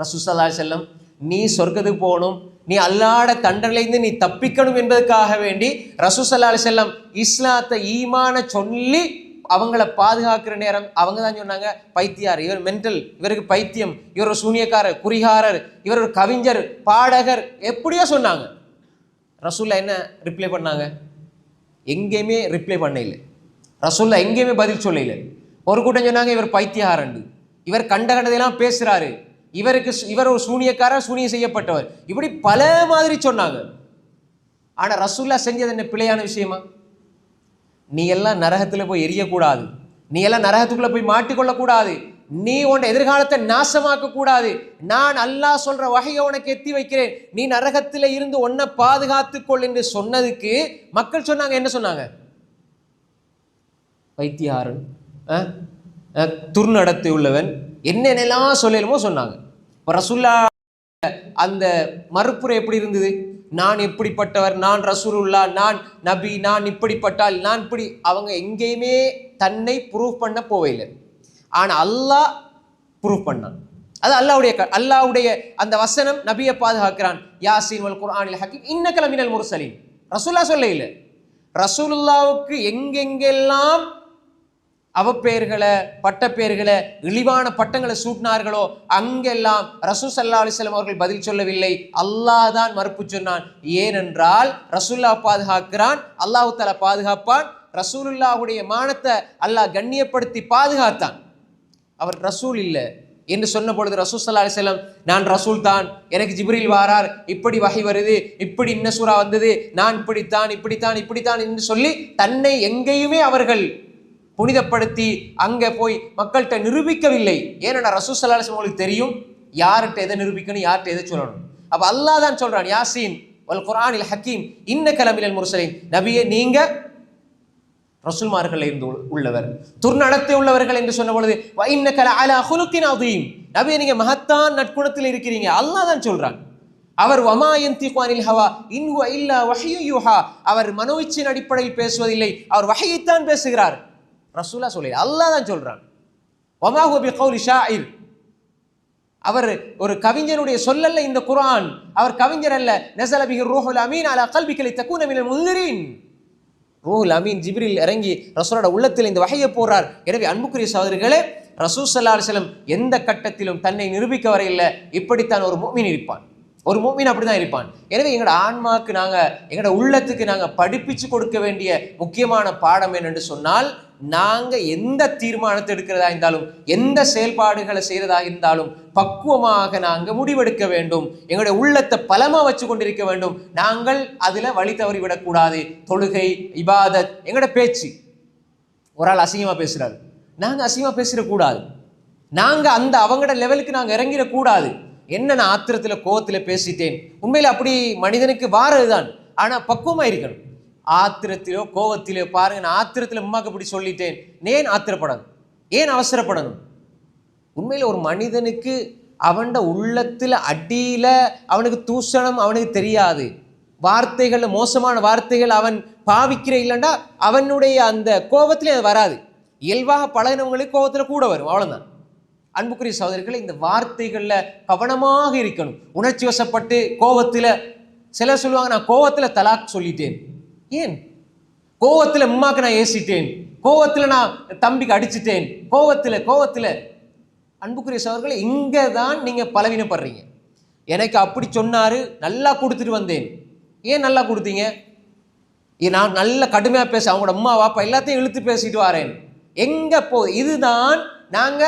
ரசூல் ஸல்லல்லாஹு அலைஹி வஸல்லம் நீ சொர்க்கத்துக்கு போகணும், நீ அல்லாஹ்வுடைய தண்டனையிலிருந்து நீ தப்பிக்கணும் என்பதற்காக வேண்டி ரசூல் ஸல்லல்லாஹு அலைஹி வஸல்லம் இஸ்லாத்தை ஈமான சொல்லி அவங்கள பாதுகாக்கிற நேரம் அவங்க தான் சொன்னாங்க, பைத்தியார், இவர் மென்டல், இவருக்கு பைத்தியம், இவர் ஒரு சூனியக்காரர், குறிகாரர், இவர் ஒரு கவிஞர், பாடகர், எப்படியோ சொன்னாங்க. ரசூல்லா என்ன ரிப்ளை பண்ணாங்க? எங்கேயுமே ரிப்ளை பண்ண இல்லை. ரசூல்லா எங்கேயுமே பதில் சொல்ல இல்லை. ஒரு கூட்டம் சொன்னாங்க இவர் பைத்தியாரண்டு, இவர் கண்டதையெல்லாம் பேசுறாரு, இவர் ஒரு சூனியக்காரர், சூனியம் செய்யப்பட்டவர், இப்படி பல மாதிரி சொன்னாங்க. ஆனா ரசூல்லா செஞ்சது என்ன பிழையான விஷயமா? நீ எல்லாம் நரகத்துல போய் எரியக்கூடாது, நீ எல்லாம் நரகத்துக்குள்ள போய் மாட்டிக்கொள்ளக்கூடாது, நீ உன் எதிர்காலத்தை நாசமாக்க கூடாது, நான் அல்லாஹ் சொல்ற வகையை உனக்கு எத்தி வைக்கிறேன், நீ நரகத்துல இருந்து உன்னை பாதுகாத்துக்கொள் என்று சொன்னதுக்கு மக்கள் சொன்னாங்க, என்ன சொன்னாங்க? பைத்தியாரன், துர்நடத்தை உள்ளவன், என்னென்னலாம் சொல்லலுமோ சொன்னாங்க. ரசூல்லா அந்த மறுப்புரை எப்படி இருந்தது? நான் எப்படிப்பட்டவர், நான் ரசூலுல்லா, நான் நபி, நான் இப்படிப்பட்டால், நான் இப்படி, அவங்க எங்கேயுமே தன்னை ப்ரூவ் பண்ண போவையில்லை. ஆனா அல்லாஹ் ப்ரூவ் பண்ணான். அது அல்லாஹ்வுடைய அந்த வசனம் நபியை பாதுகாக்கிறான். யாசீன் வல் குர்ஆனில் ஹக்கீம் இன்னக லமினல் முர்சலீன். ரசூலுல்லாஹ் சொல்ல இல்லை. ரசூலுல்லாவுக்கு எங்கெங்கெல்லாம் அவப்பெயர்களை, பட்டப்பெயர்களை, இழிவான பட்டங்களை சூட்டினார்களோ அங்கெல்லாம் ரசூல் ஸல்லல்லாஹு அலைஹி வஸல்லம் அவர்கள் பதில் சொல்லவில்லை, அல்லாஹ் தான் மறுப்பு சொன்னான். ஏனென்றால் ரசூலுல்லாஹ் பாதுகாக்கிறான், அல்லாஹ் தஆலா பாதுகாப்பான். ரசூலுல்லாஹுடைய மானத்தை அல்லாஹ் கண்ணியப்படுத்தி பாதுகாத்தான். அவர் ரசூல் இல்லை என்று சொன்ன பொழுது ரசூல் ஸல்லல்லாஹு அலைஹி வஸல்லம் நான் ரசூல் தான், எனக்கு ஜிப்ரீல் வாரார், இப்படி வஹி வருது, இப்படி இன்ன சூரா வந்தது, நான் இப்படித்தான் என்று சொல்லி தன்னை எங்கேயுமே அவர்கள் புனிதப்படுத்தி அங்கே போய் மக்கள்கிட்ட நிரூபிக்கவில்லை. ஏன்னா ரசூல் ஸல்லல்லாஹு அலைஹி வஸல்லம் உங்களுக்கு தெரியும் யார்கிட்ட எதை நிரூபிக்கணும், யார்கிட்ட எதை சொல்லணும். அப்ப அல்லாஹ் தான் சொல்றான், யாசீன் வல் குர்ஆனில் ஹக்கீம் இன்னக லமினல் முர்சலீன், நபியே நீங்க ரசூல்மார்கள் இருந்து உள்ளவர், துர்நடத்தை உள்ளவர்கள் என்று சொன்ன பொழுது வ இன்னக லஅலா குலுகின் அதீம், நபியே நீங்க மகத்தான் நற்குணத்தில் இருக்கிறீங்க. அல்லாஹ் தான் சொல்றான். அவர் வமா யன்திகு அனில் ஹவா இன் ஹுவ இல்லா வஹ்யு யூஹா, அவர் மனோயிச்சின் அடிப்படையில் பேசுவதில்லை, அவர் வஹையைத்தான் பேசுகிறார். ரசூலா சொல்லி அல்லாஹ் தான் சொல்றான். வமா ஹுவ பிகௌலி ஷாயிர், அவர் ஒரு கவிஞனுடைய சொல்லல்ல இந்த குர்ஆன், அவர் கவிஞர் அல்ல. நஸல பிஹி ரூஹுல் அமீன் அலா கல்பிக லிதகுன மினல் முன்திரீன், ரூஹுல் அமீன் ஜிப்ரீல் இறங்கி ரசூலோட உள்ளத்தில் இந்த வஹையை போறார். எனவே அன்புக்குரிய சகோதரர்களே, ரசூல் ஸல்லல்லாஹு அலைஹி வஸல்லம் எந்த கட்டத்திலும் தன்னை நிரூபிக்க வரையில்லை. இப்படித்தான் ஒரு முஃமின் இருப்பான், ஒரு முஃமின் அப்படிதான் இருப்பான். எனவே எங்களோட ஆன்மாக்கு எங்களோட உள்ளத்துக்கு நாங்க படிப்பிச்சு கொடுக்க வேண்டிய முக்கியமான பாடம் என்னென்று சொன்னால், நாங்க எந்த தீர்மானத்தை எடுக்கிறதா இருந்தாலும், எந்த செயல்பாடுகளை செய்யறதா இருந்தாலும் பக்குவமாக நாங்க முடிவெடுக்க வேண்டும். எங்களுடைய உள்ளத்தை பலமா வச்சு கொண்டிருக்க வேண்டும். நாங்கள் அதுல வழி தவறி விடக்கூடாது. தொழுகை, இபாதத், எங்களோட பேச்சு, ஒரு ஆள் அசிங்கமா பேசுறாரு, நாங்க அசிங்கமா பேசிடக்கூடாது. நாங்க அந்த அவங்களோட லெவலுக்கு நாங்க இறங்கிடக்கூடாது. என்ன நான் ஆத்திரத்துல கோவத்துல பேசிட்டேன், உண்மையில அப்படி மனிதனுக்கு வாரதுதான், ஆனா பக்குவமா இருக்கணும். ஆத்திரத்திலோ கோவத்திலோ பாருங்க, நான் ஆத்திரத்துல உம்மாக்கு இப்படி சொல்லிட்டேன், ஏன் ஆத்திரப்படணும், ஏன் அவசரப்படணும்? உண்மையில ஒரு மனிதனுக்கு அவன் உள்ளத்துல அடியில அவனுக்கு தூஷணம் அவனுக்கு தெரியாது, வார்த்தைகள் மோசமான வார்த்தைகள் அவன் பாவிக்கிற இல்லைண்டா அவனுடைய அந்த கோபத்திலே அது வராது. இயல்பாக பழகினவங்களுக்கு கோபத்துல கூட வரும், அவ்வளவுதான். அன்புக்குரிய சகோதரர்களே, இந்த வார்த்தைகள்ல கவனமாக இருக்கணும். உணர்ச்சி வசப்பட்டு கோபத்துல, சிலர் சொல்லுவாங்க நான் கோபத்துல தலாக் சொல்லிட்டேன். ஏன் கோவத்துல உம்மாக்கு நான் ஏசிட்டேன், கோவத்துல நான் தம்பிக்கு அடிச்சிட்டேன், கோவத்துல. அன்புக்குரிய சகோதரர்களே, இங்க தான் நீங்க பலவீனப்படுறீங்க. எனக்கு அப்படி சொன்னாரு, நல்லா கொடுத்துட்டு வந்தேன். ஏன் நல்லா கொடுத்தீங்க? நான் நல்ல கடுமையா பேச, அவங்களோட அம்மா வாப்பா எல்லாத்தையும் இழுத்து பேசிட்டு வரேன். எங்க போகுது? இதுதான் நாங்க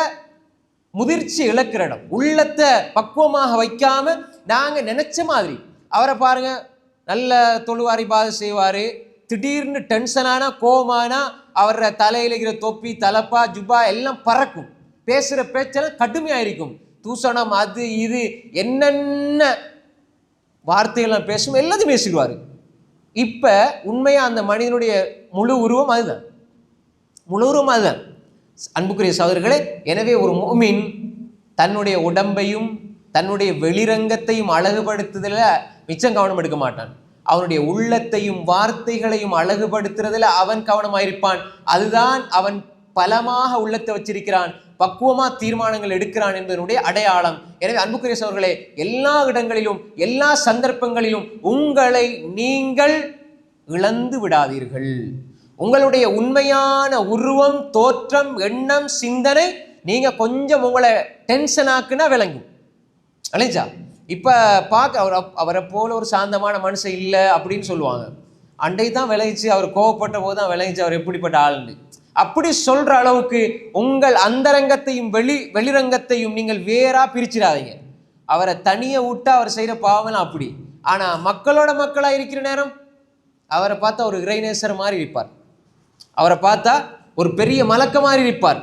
முதிர்ச்சி இழக்கிற இடம். உள்ளத்தை பக்குவமாக வைக்காம நாங்க நினைச்ச மாதிரி. அவரை பாருங்க, நல்ல தொழுவாரி பாதை செய்வாரு, திடீர்னு டென்ஷனானா கோமானா அவர தலையில இருக்கிற தொப்பி தலப்பா ஜுபா எல்லாம் பறக்கும். பேசுற பேச்செல்லாம் கடுமையாயிருக்கும். தூசணம் அது இது என்னென்ன வார்த்தையெல்லாம் பேசும் எல்லாத்தையும் பேசிடுவாரு. இப்ப உண்மையா அந்த மனிதனுடைய முழு உருவம் அதுதான். அன்புக்குரிய சகோதரர்களே, எனவே ஒரு முஃமின் தன்னுடைய உடம்பையும் தன்னுடைய வெளிரங்கத்தையும் அழகுபடுத்துதல மிச்சம் கவனம் எடுக்க மாட்டான். அவனுடைய உள்ளத்தையும் வார்த்தைகளையும் அழகுபடுத்துறதுல அவன் கவனமாயிருப்பான். அதுதான் அவன் பலமாக உள்ளத்தை வச்சிருக்கிறான், பக்குவமா தீர்மானங்கள் எடுக்கிறான் என்பதனுடைய அடையாளம். எனவே அன்புக்குரிய சகோதரர்களே, எல்லா இடங்களிலும் எல்லா சந்தர்ப்பங்களிலும் உங்களை நீங்கள் இழந்து விடாதீர்கள். உங்களுடைய உண்மையான உருவம், தோற்றம், எண்ணம், சிந்தனை நீங்க கொஞ்சம் உங்களை டென்ஷன் ஆக்குனா விளங்கும். அலைஞ்சா இப்ப பார்க்க அவரை போல ஒரு சாந்தமான மனுஷன் இல்லை அப்படின்னு சொல்லுவாங்க. அண்டை தான் விளைஞ்சி, அவர் கோவப்பட்ட போது தான் விளைஞ்சி அவர் எப்படிப்பட்ட ஆளுன்னு. அப்படி சொல்ற அளவுக்கு உங்கள் அந்தரங்கத்தையும் வெளிரங்கத்தையும் நீங்கள் வேறா பிரிச்சிடாதீங்க. அவரை தனியை விட்டா அவர் செய்யற பாவம் அப்படி. ஆனா மக்களா இருக்கிற நேரம் அவரை பார்த்தா ஒரு இறைநேசர் மாதிரி இருப்பார். அவரை பார்த்தா ஒரு பெரிய மலக்க மாதிரி இருப்பார்.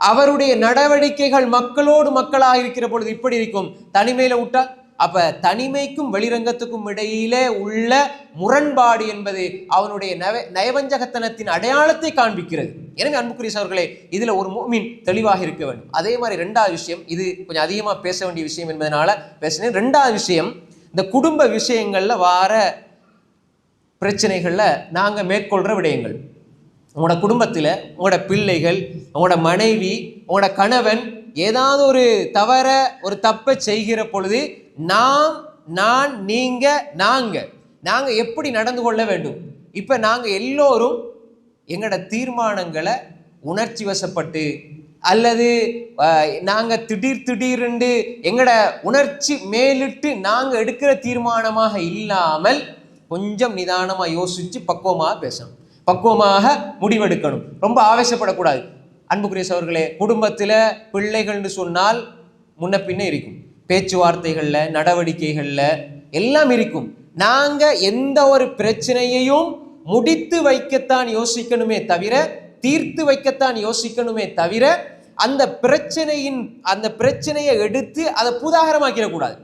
அவருடைய நடவடிக்கைகள் மக்களோடு மக்களாக இருக்கிற பொழுது இப்படி இருக்கும். தனிமையில விட்டா அப்ப தனிமைக்கும் வெளிரங்கத்துக்கும் இடையிலே உள்ள முரண்பாடு என்பது அவனுடைய நயவஞ்சகத்தனத்தின் அடையாளத்தை காண்பிக்கிறது. எனவே அன்புக்குரிய சகோதரர்களே, இதுல ஒரு முஃமின் தெளிவாக இருக்க வேண்டும். அதே மாதிரி ரெண்டாவது விஷயம், இது கொஞ்சம் அதிகமா பேச வேண்டிய விஷயம் என்பதனால பேசினேன். ரெண்டாவது விஷயம், இந்த குடும்ப விஷயங்கள்ல வார பிரச்சனைகள்ல நாங்க மேற்கொள்ற விடயங்கள். உங்களோட குடும்பத்தில் உங்களோட பிள்ளைகள், உங்களோட மனைவி, உங்களோட கணவன் ஏதாவது ஒரு தவற ஒரு தப்பை செய்கிற பொழுது நாங்க எப்படி நடந்து கொள்ள வேண்டும்? இப்ப நாங்க எல்லோரும் எங்களோட தீர்மானங்களை உணர்ச்சி வசப்பட்டு அல்லது நாங்க திடீர்னு எங்களோட உணர்ச்சி மேலிட்டு நாங்க எடுக்கிற தீர்மானமாக இல்லாமல் கொஞ்சம் நிதானமா யோசிச்சு பக்குவமாக பேசணும், பக்குவமாக முடிவெடுக்கணும். ரொம்ப ஆவேசப்படக்கூடாது. அன்புக்குரிய சகோதரர்களே, குடும்பத்துல பிள்ளைகள்னு சொன்னால் முன்ன பின்ன இருக்கும், பேச்சுவார்த்தைகள்ல நடவடிக்கைகள்ல எல்லாம் இருக்கும். நாங்க எந்த ஒரு பிரச்சனையையும் முடித்து வைக்கத்தான் யோசிக்கணுமே தவிர, தீர்த்து வைக்கத்தான் யோசிக்கணுமே தவிர, அந்த பிரச்சனையை எடுத்து அதை பூதாகரமாக்கிடக்கூடாது.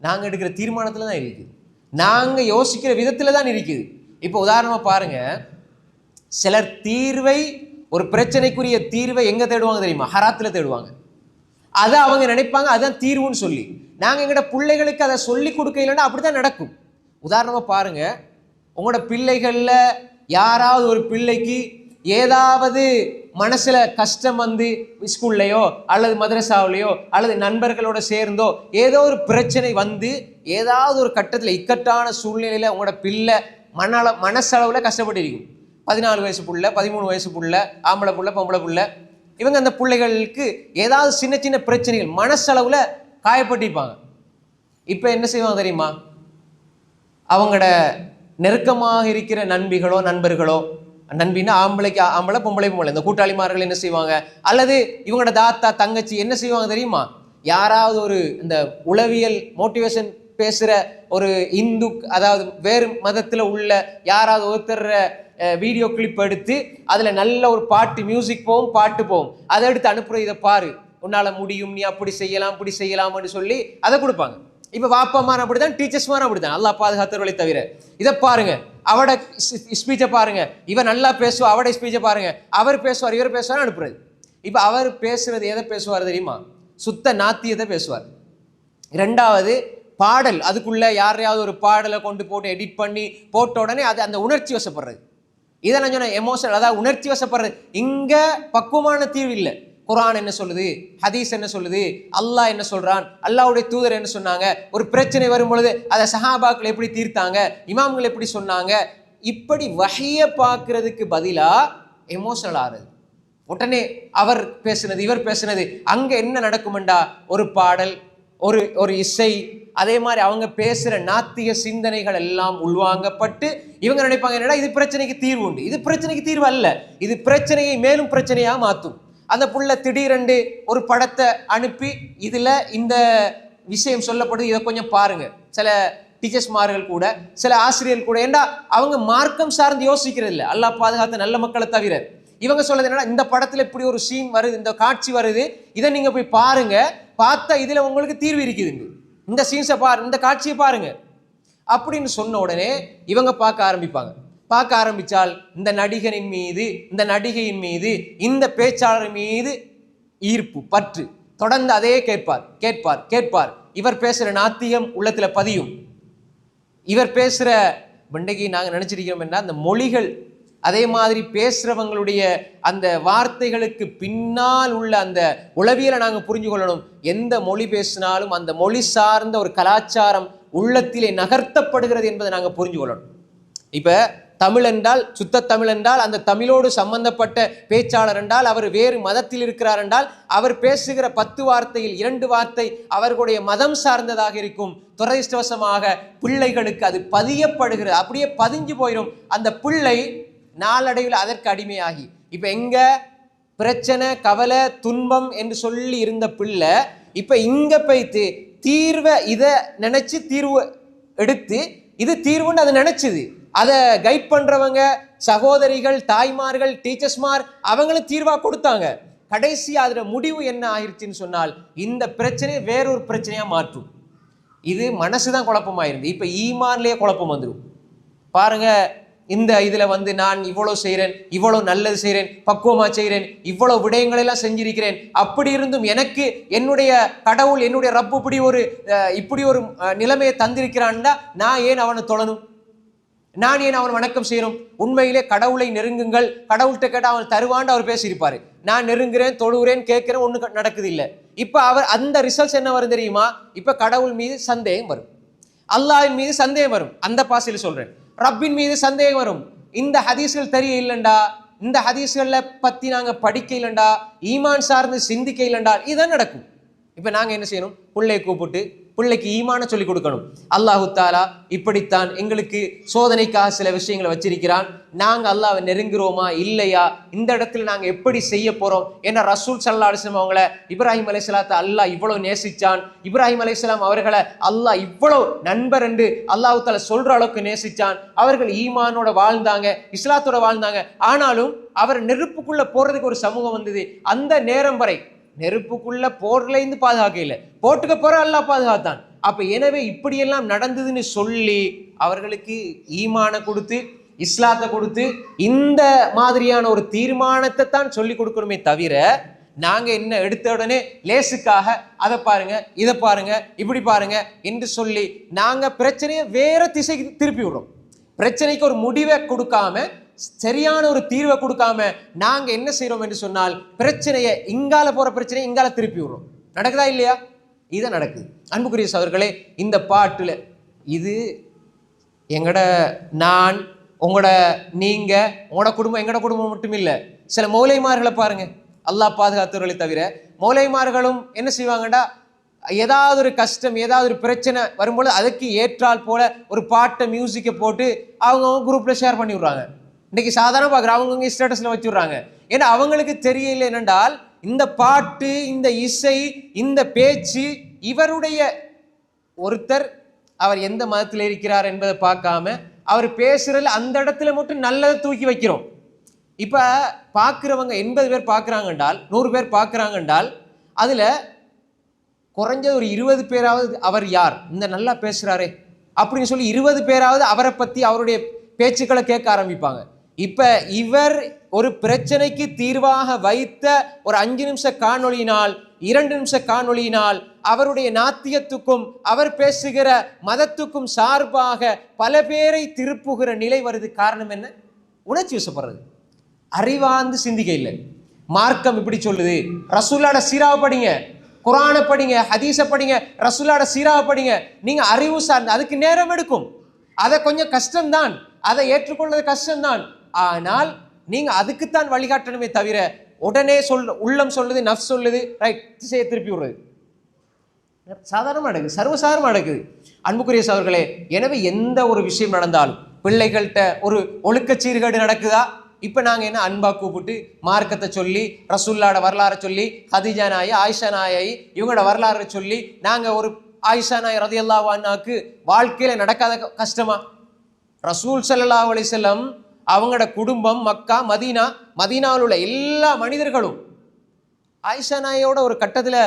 நாங்க எடுக்கிற தீர்மானத்துல தான் இருக்குது, நாங்க யோசிக்கிற விதத்துல தான் இருக்குது. இப்போ உதாரணமா பாருங்க, சிலர் ஒரு பிரச்சனைக்குரிய தீர்வை எங்க தேடுவாங்க தெரியுமா? ஹராத்துல தேடுவாங்க. அதை அவங்க நினைப்பாங்க அதுதான் தீர்வுன்னு சொல்லி. நாங்க எங்கட பிள்ளைகளுக்கு அதை சொல்லி கொடுக்க இல்லைன்னா அப்படிதான் நடக்கும். உதாரணமா பாருங்க, உங்களோட பிள்ளைகள்ல யாராவது ஒரு பிள்ளைக்கு ஏதாவது மனசுல கஷ்டம் வந்து ஸ்கூல்லையோ அல்லது மதரசாவிலையோ அல்லது நண்பர்களோட சேர்ந்தோ ஏதோ ஒரு பிரச்சனை வந்து ஏதாவது ஒரு கட்டத்தில் இக்கட்டான சூழ்நிலையில உங்களோட பிள்ளை மனசளவுல கஷ்டப்பட்டு இருக்கும். 14 வயசு புள்ள, 13 வயசு புள்ள, ஆம்பளை புள்ள, பொம்பளை புள்ள, இவங்க அந்த பிள்ளைகளுக்கு ஏதாவது சின்ன சின்ன பிரச்சனைகள் மனசளவுல காயப்பட்டிருப்பாங்க. இப்ப என்ன செய்வாங்க தெரியுமா? அவங்களோட நெருக்கமாக இருக்கிற நண்பர்களோ, நண்பின்னா ஆம்பளைக்கு ஆம்பளை, பொம்பளை பொம்பளை, இந்த கூட்டாளிமார்கள் என்ன செய்வாங்க, அல்லது இவங்களோட தாத்தா தங்கச்சி என்ன செய்வாங்க தெரியுமா? யாராவது ஒரு இந்த உளவியல் மோட்டிவேஷன் பேசுற ஒரு இந்து, அதாவது வேறு மதத்துல உள்ள யாராவது ஒருத்தர் வீடியோ கிளிப் எடுத்து அதுல நல்ல ஒரு பாட்டு மியூசிக் போகும், பாட்டு போகும், அதை எடுத்து அனுப்புற, இதை பாரு உன்னால முடியும், நீ அப்படி செய்யலாம் இப்படி செய்யலாம்னு சொல்லி அதை கொடுப்பாங்க. இப்ப வாப்பாமார் அப்படிதான், டீச்சர்ஸ்மாரும் அப்படிதான், அல்லாஹ் பாதுகாத்தவர்களை தவிர. இதை பாருங்க, அவட ஸ்பீச்சை பாருங்க, இவர் நல்லா பேசுவா, அவட ஸ்பீச்சை பாருங்க, அவர் பேசுவார் இவர் பேசுவார் அனுப்புறது. இப்ப அவர் பேசுறது எதை பேசுவார் தெரியுமா? சுத்த நாத்தியத்தை பேசுவார். இரண்டாவது பாடல், அதுக்குள்ள யாரையாவது ஒரு பாடலை கொண்டு போட்டு எடிட் பண்ணி போட்ட உடனே அது அந்த உணர்ச்சி வசப்படுறது. இதை நான் சொன்ன எமோஷனல், அதாவது உணர்ச்சி வசப்படுறது. இங்க பக்குவமான தீர்வு இல்லை. குர்ஆன் என்ன சொல்லுது, ஹதீஸ் என்ன சொல்லுது, அல்லாஹ் என்ன சொல்றான், அல்லாஹ்வுடைய தூதர் என்ன சொன்னாங்க, ஒரு பிரச்சனை வரும் பொழுது அதை சஹாபாக்கள் எப்படி தீர்த்தாங்க, இமாம்கள் எப்படி சொன்னாங்க, இப்படி வஹிய பார்க்கறதுக்கு பதிலா எமோஷனல் ஆகுது. உடனே அவர் பேசுனது இவர் பேசுனது அங்க என்ன நடக்குமெண்டா ஒரு பாடல், ஒரு ஒரு இசை, அதே மாதிரி அவங்க பேசுற நாத்திய சிந்தனைகள் எல்லாம் உள்வாங்கப்பட்டு இவங்க நினைப்பாங்க என்னடா இது பிரச்சனைக்கு தீர்வு உண்டு. இது பிரச்சனைக்கு தீர்வு அல்ல, இது பிரச்சனையை மேலும் பிரச்சனையா மாற்றும். அந்த புள்ள திடீரென்று ஒரு படத்தை அனுப்பி இதுல இந்த விஷயம் சொல்லப்படுது, இதை கொஞ்சம் பாருங்க. சில டீச்சர்ஸ்மார்கள் கூட சில ஆசிரியர்கள் கூட ஏண்டா அவங்க மார்க்கம் சார்ந்து யோசிக்கிறது இல்லை, அல்லாஹ் பாதுகாத்த நல்ல மக்களை தவிர. இவங்க சொல்றது என்னன்னா இந்த படத்துல இப்படி ஒரு சீன் வருது, இந்த காட்சி வருது, இதை நீங்க போய் பாருங்க, பார்த்தா இதுல உங்களுக்கு தீர்வு இருக்குதுங்க, இந்த சீன்ஸை பாருங்க, இந்த காட்சியை பாருங்க அப்படின்னு சொன்ன உடனே இவங்க பார்க்க ஆரம்பிப்பாங்க. பார்க்க ஆரம்பிச்சால் இந்த நடிகனின் மீது, இந்த நடிகையின் மீது, இந்த பேச்சாளர் மீது ஈர்ப்பு பற்று தொடர்ந்து அதே கேட்பார் கேட்பார் கேட்பார். இவர் பேசுற நாத்தியம் உள்ளத்துல பதியும். இவர் பேசுற பண்டிகை நாங்க நினைச்சிருக்கிறோம் என்ன, அந்த மொழிகள் அதே மாதிரி பேசுறவங்களுடைய அந்த வார்த்தைகளுக்கு பின்னால் உள்ள அந்த உளவியலை நாங்க புரிஞ்சு கொள்ளணும். எந்த மொழி பேசினாலும் அந்த மொழி சார்ந்த ஒரு கலாச்சாரம் உள்ளத்திலே நகர்த்தப்படுகிறது என்பதை நாங்க புரிஞ்சு கொள்ளணும். இப்ப தமிழ் என்றால், சுத்த தமிழ் என்றால், அந்த தமிழோடு சம்பந்தப்பட்ட பேச்சாளர் என்றால், அவர் வேறு மதத்தில் இருக்கிறார் என்றால், அவர் பேசுகிற 10 வார்த்தையில் 2 வார்த்தை அவர்களுடைய மதம் சார்ந்ததாக இருக்கும். துரதிர்ஷ்டவசமாக பிள்ளைகளுக்கு அது பதியப்படுகிறது, அப்படியே பதிஞ்சு போயிடும். அந்த பிள்ளை நாளடைவில் அதற்கு அடிமையாகி, இப்ப எங்க பிரச்சனை, கவலை, துன்பம் என்று சொல்லி இருந்த பிள்ளை இப்ப இங்க போய்த்து தீர்வை இதை நினைச்சு தீர்வு எடுத்து இது தீர்வுன்னு அதை நினைச்சுது. அதை கைட் பண்றவங்க சகோதரிகள், தாய்மார்கள், டீச்சர்ஸ்மார் அவங்களும் தீர்வா கொடுத்தாங்க. கடைசி அதுல முடிவு என்ன ஆயிடுச்சுன்னு சொன்னால் இந்த பிரச்சனையை வேறொரு பிரச்சனையா மாற்றும். இது மனசுதான் குழப்பமாயிருந்து, இப்ப ஈமான்லயே குழப்பம் வந்துடும். பாருங்க, இந்த இதுல நான் இவ்வளவு செய்கிறேன், இவ்வளவு நல்லது செய்கிறேன், பக்குவமா செய்கிறேன், இவ்வளவு விடயங்கள் எல்லாம் செஞ்சிருக்கிறேன், அப்படி இருந்தும் எனக்கு என்னுடைய கடவுள், என்னுடைய ரப்பு இப்படி ஒரு நிலைமையை தந்திருக்கிறான்னா நான் ஏன் அவனை தொழணும், நான் ஏன் அவன் வணக்கம் செய்யணும்? உண்மையிலே கடவுளை நெருங்குங்கள், கடவுள்கிட்ட கேட்டால் அவன் தருவான்னு அவர் பேசியிருப்பாரு. நான் நெருங்குறேன், தொழுகிறேன், கேட்கிறேன், ஒன்றும் நடக்குது இல்லை. இப்ப அவர் அந்த ரிசல்ட்ஸ் என்ன வரும் தெரியுமா? இப்ப கடவுள் மீது சந்தேகம் வரும், அல்லாஹ்வின் மீது சந்தேகம் வரும். அந்த பாசையில் சொல்றேன், ரப்பின் மீது சந்தேகம் வரும். இந்த ஹதீஸ்கள் தெரிய இல்லைண்டா, இந்த ஹதீஸ்களை பத்தி நாங்க படிக்க இல்லைண்டா, ஈமான் சார்ந்து சிந்திக்க இல்லைண்டா, இதான் நடக்கும். இப்ப நாங்க என்ன செய்யணும்? பிள்ளையை கூப்பிட்டு பிள்ளைக்கு ஈமான சொல்லி கொடுக்கணும். அல்லாஹு தாலா இப்படித்தான் எங்களுக்கு சோதனைக்காக சில விஷயங்களை வச்சிருக்கிறான். நாங்க அல்லாஹ்வை நெருங்குறோமா இல்லையா, இந்த இடத்துல நாங்க எப்படி செய்ய போறோம்? ஏன்னா ரசூல் ஸல்லல்லாஹு அலைஹி வஸல்லம் அவங்கள இப்ராஹிம் அலைஹிஸ்ஸலாத்தை அல்லாஹ் இவ்வளவு நேசிச்சான், இப்ராஹிம் அலைஹிஸ்ஸலாம் அவர்களை அல்லாஹ் இவ்வளவு நண்பர் என்று அல்லாஹு தாலா சொல்ற அளவுக்கு நேசிச்சான். அவர்கள் ஈமானோட வாழ்ந்தாங்க, இஸ்லாத்தோட வாழ்ந்தாங்க. ஆனாலும் அவர் நெருப்புக்குள்ள போறதுக்கு ஒரு சமூகம் வந்தது. அந்த நேரம் வரை நெருப்புக்குள்ள போர்லேருந்து பாதுகாக்க இல்லை, போட்டுக்க போற அல்லாஹ் பாதுகாத்தான். அப்ப எனவே இப்படியெல்லாம் நடந்ததுன்னு சொல்லி அவர்களுக்கு ஈமான கொடுத்து, இஸ்லாத்தை கொடுத்து, இந்த மாதிரியான ஒரு தீர்மானத்தை தான் சொல்லி கொடுக்கணுமே தவிர நாங்க என்ன எடுத்த உடனே லேசுக்காக அதை பாருங்க, இதை பாருங்க, இப்படி பாருங்க என்று சொல்லி நாங்க பிரச்சனையை வேற திசைக்கு திருப்பி விடுறோம். பிரச்சனைக்கு ஒரு முடிவை கொடுக்காம, சரியான ஒரு தீர்வை கொடுக்காம நாங்க என்ன செய்யறோம் என்று சொன்னால் பிரச்சனையை இங்கால போற பிரச்சனையை இங்கால திருப்பி விடுறோம். நடக்குதா இல்லையா? இதை நடக்குது. அன்புக்குரிய சகோதரர்களே, இந்த பாட்டுல இது எங்கட நான், உங்களோட நீங்க, உங்களோட குடும்பம், எங்கட குடும்பம் மட்டும் இல்லை. சில மௌலைமார்களை பாருங்க, அல்லாஹ் பாதுகாத்தவர்களை தவிர மௌலைமார்களும் என்ன செய்வாங்கடா, ஏதாவது ஒரு கஷ்டம், ஏதாவது ஒரு பிரச்சனை வரும்போது அதுக்கு ஏற்றால் போல ஒரு பாட்டை, மியூசிக்கை போட்டு அவங்க குரூப்ல ஷேர் பண்ணி விடுறாங்க. இன்னைக்கு சாதாரண பார்க்குற அவங்க ஸ்டேட்டஸ்ல வச்சுடுறாங்க. ஏன்னா அவங்களுக்கு தெரியல என்னென்றால் இந்த பாட்டு, இந்த இசை, இந்த பேச்சு இவருடைய ஒருத்தர் அவர் எந்த மதத்தில் இருக்கிறார் என்பதை பார்க்காம அவர் பேசுறதுல அந்த இடத்துல மட்டும் நல்லதை தூக்கி வைக்கிறோம். இப்ப பார்க்கிறவங்க 80 பேர் பார்க்குறாங்க என்றால், 100 பேர் பார்க்குறாங்க என்றால், அதுல குறைஞ்சது ஒரு 20 பேராவது அவர் யார், இந்த நல்லா பேசுறாரே அப்படின்னு சொல்லி 20 பேராவது அவரை பத்தி, அவருடைய பேச்சுக்களை கேட்க ஆரம்பிப்பாங்க. இப்ப இவர் ஒரு பிரச்சனைக்கு தீர்வாக வைத்த ஒரு 5 நிமிஷ காணொளியினால், 2 நிமிஷ காணொளியினால் அவருடைய நாத்தியத்துக்கும் அவர் பேசுகிற மதத்துக்கும் சார்பாக பல பேரை திருப்புகிற நிலை வருது. காரணம் என்ன? உணர்ச்சி வசப்படுறது, அறிவார்ந்து சிந்திக்க இல்லை. மார்க்கம் இப்படி சொல்லுது, ரசூலோட சீராவை படிங்க, குர்ஆனை படிங்க, ஹதீஸை படிங்க, ரசூலோட சீராவை படிங்க. நீங்க அறிவு சார்ந்து, அதுக்கு நேரம் எடுக்கும், அதை கொஞ்சம் கஷ்டம்தான். அதை ஏற்றுக்கொள்வது கஷ்டம்தான். ஆனால் நீங்க அதுக்குத்தான் வழிகாட்டணுமே தவிர உடனே உள்ளம் சொல்லுது, நஃப்ஸ் சொல்லுது, ரைட் திசையை திருப்பி விடுறது சாதாரணமாக நடக்குது, சர்வசாதாரணமாக நடக்குது. அன்புக்குரிய சகோதரர்களே, எனவே எந்த ஒரு விஷயம் நடந்தாலும் பிள்ளைகள்கிட்ட ஒரு ஒழுக்க சீர்கேடு நடக்குதா, இப்போ நாங்கள் என்ன அன்பா கூப்பிட்டு மார்க்கத்தை சொல்லி ரசூல்லாட வரலாறை சொல்லி ஹதீஜா நாயை ஆயிஷா நாயை இவங்களோட வரலாறை சொல்லி நாங்கள் ஒரு ஆயிஷா நாய் ரலியல்லாஹு அன்ஹாக்கு வாழ்க்கையில் நடக்காத கஷ்டமா? ரசூல் ஸல்லல்லாஹு அலைஹி வஸல்லம் அவங்களோட குடும்பம் மக்கா மதீனாவில் உள்ள எல்லா மனிதர்களும் ஆயிஷா நாயோட ஒரு கட்டத்தில்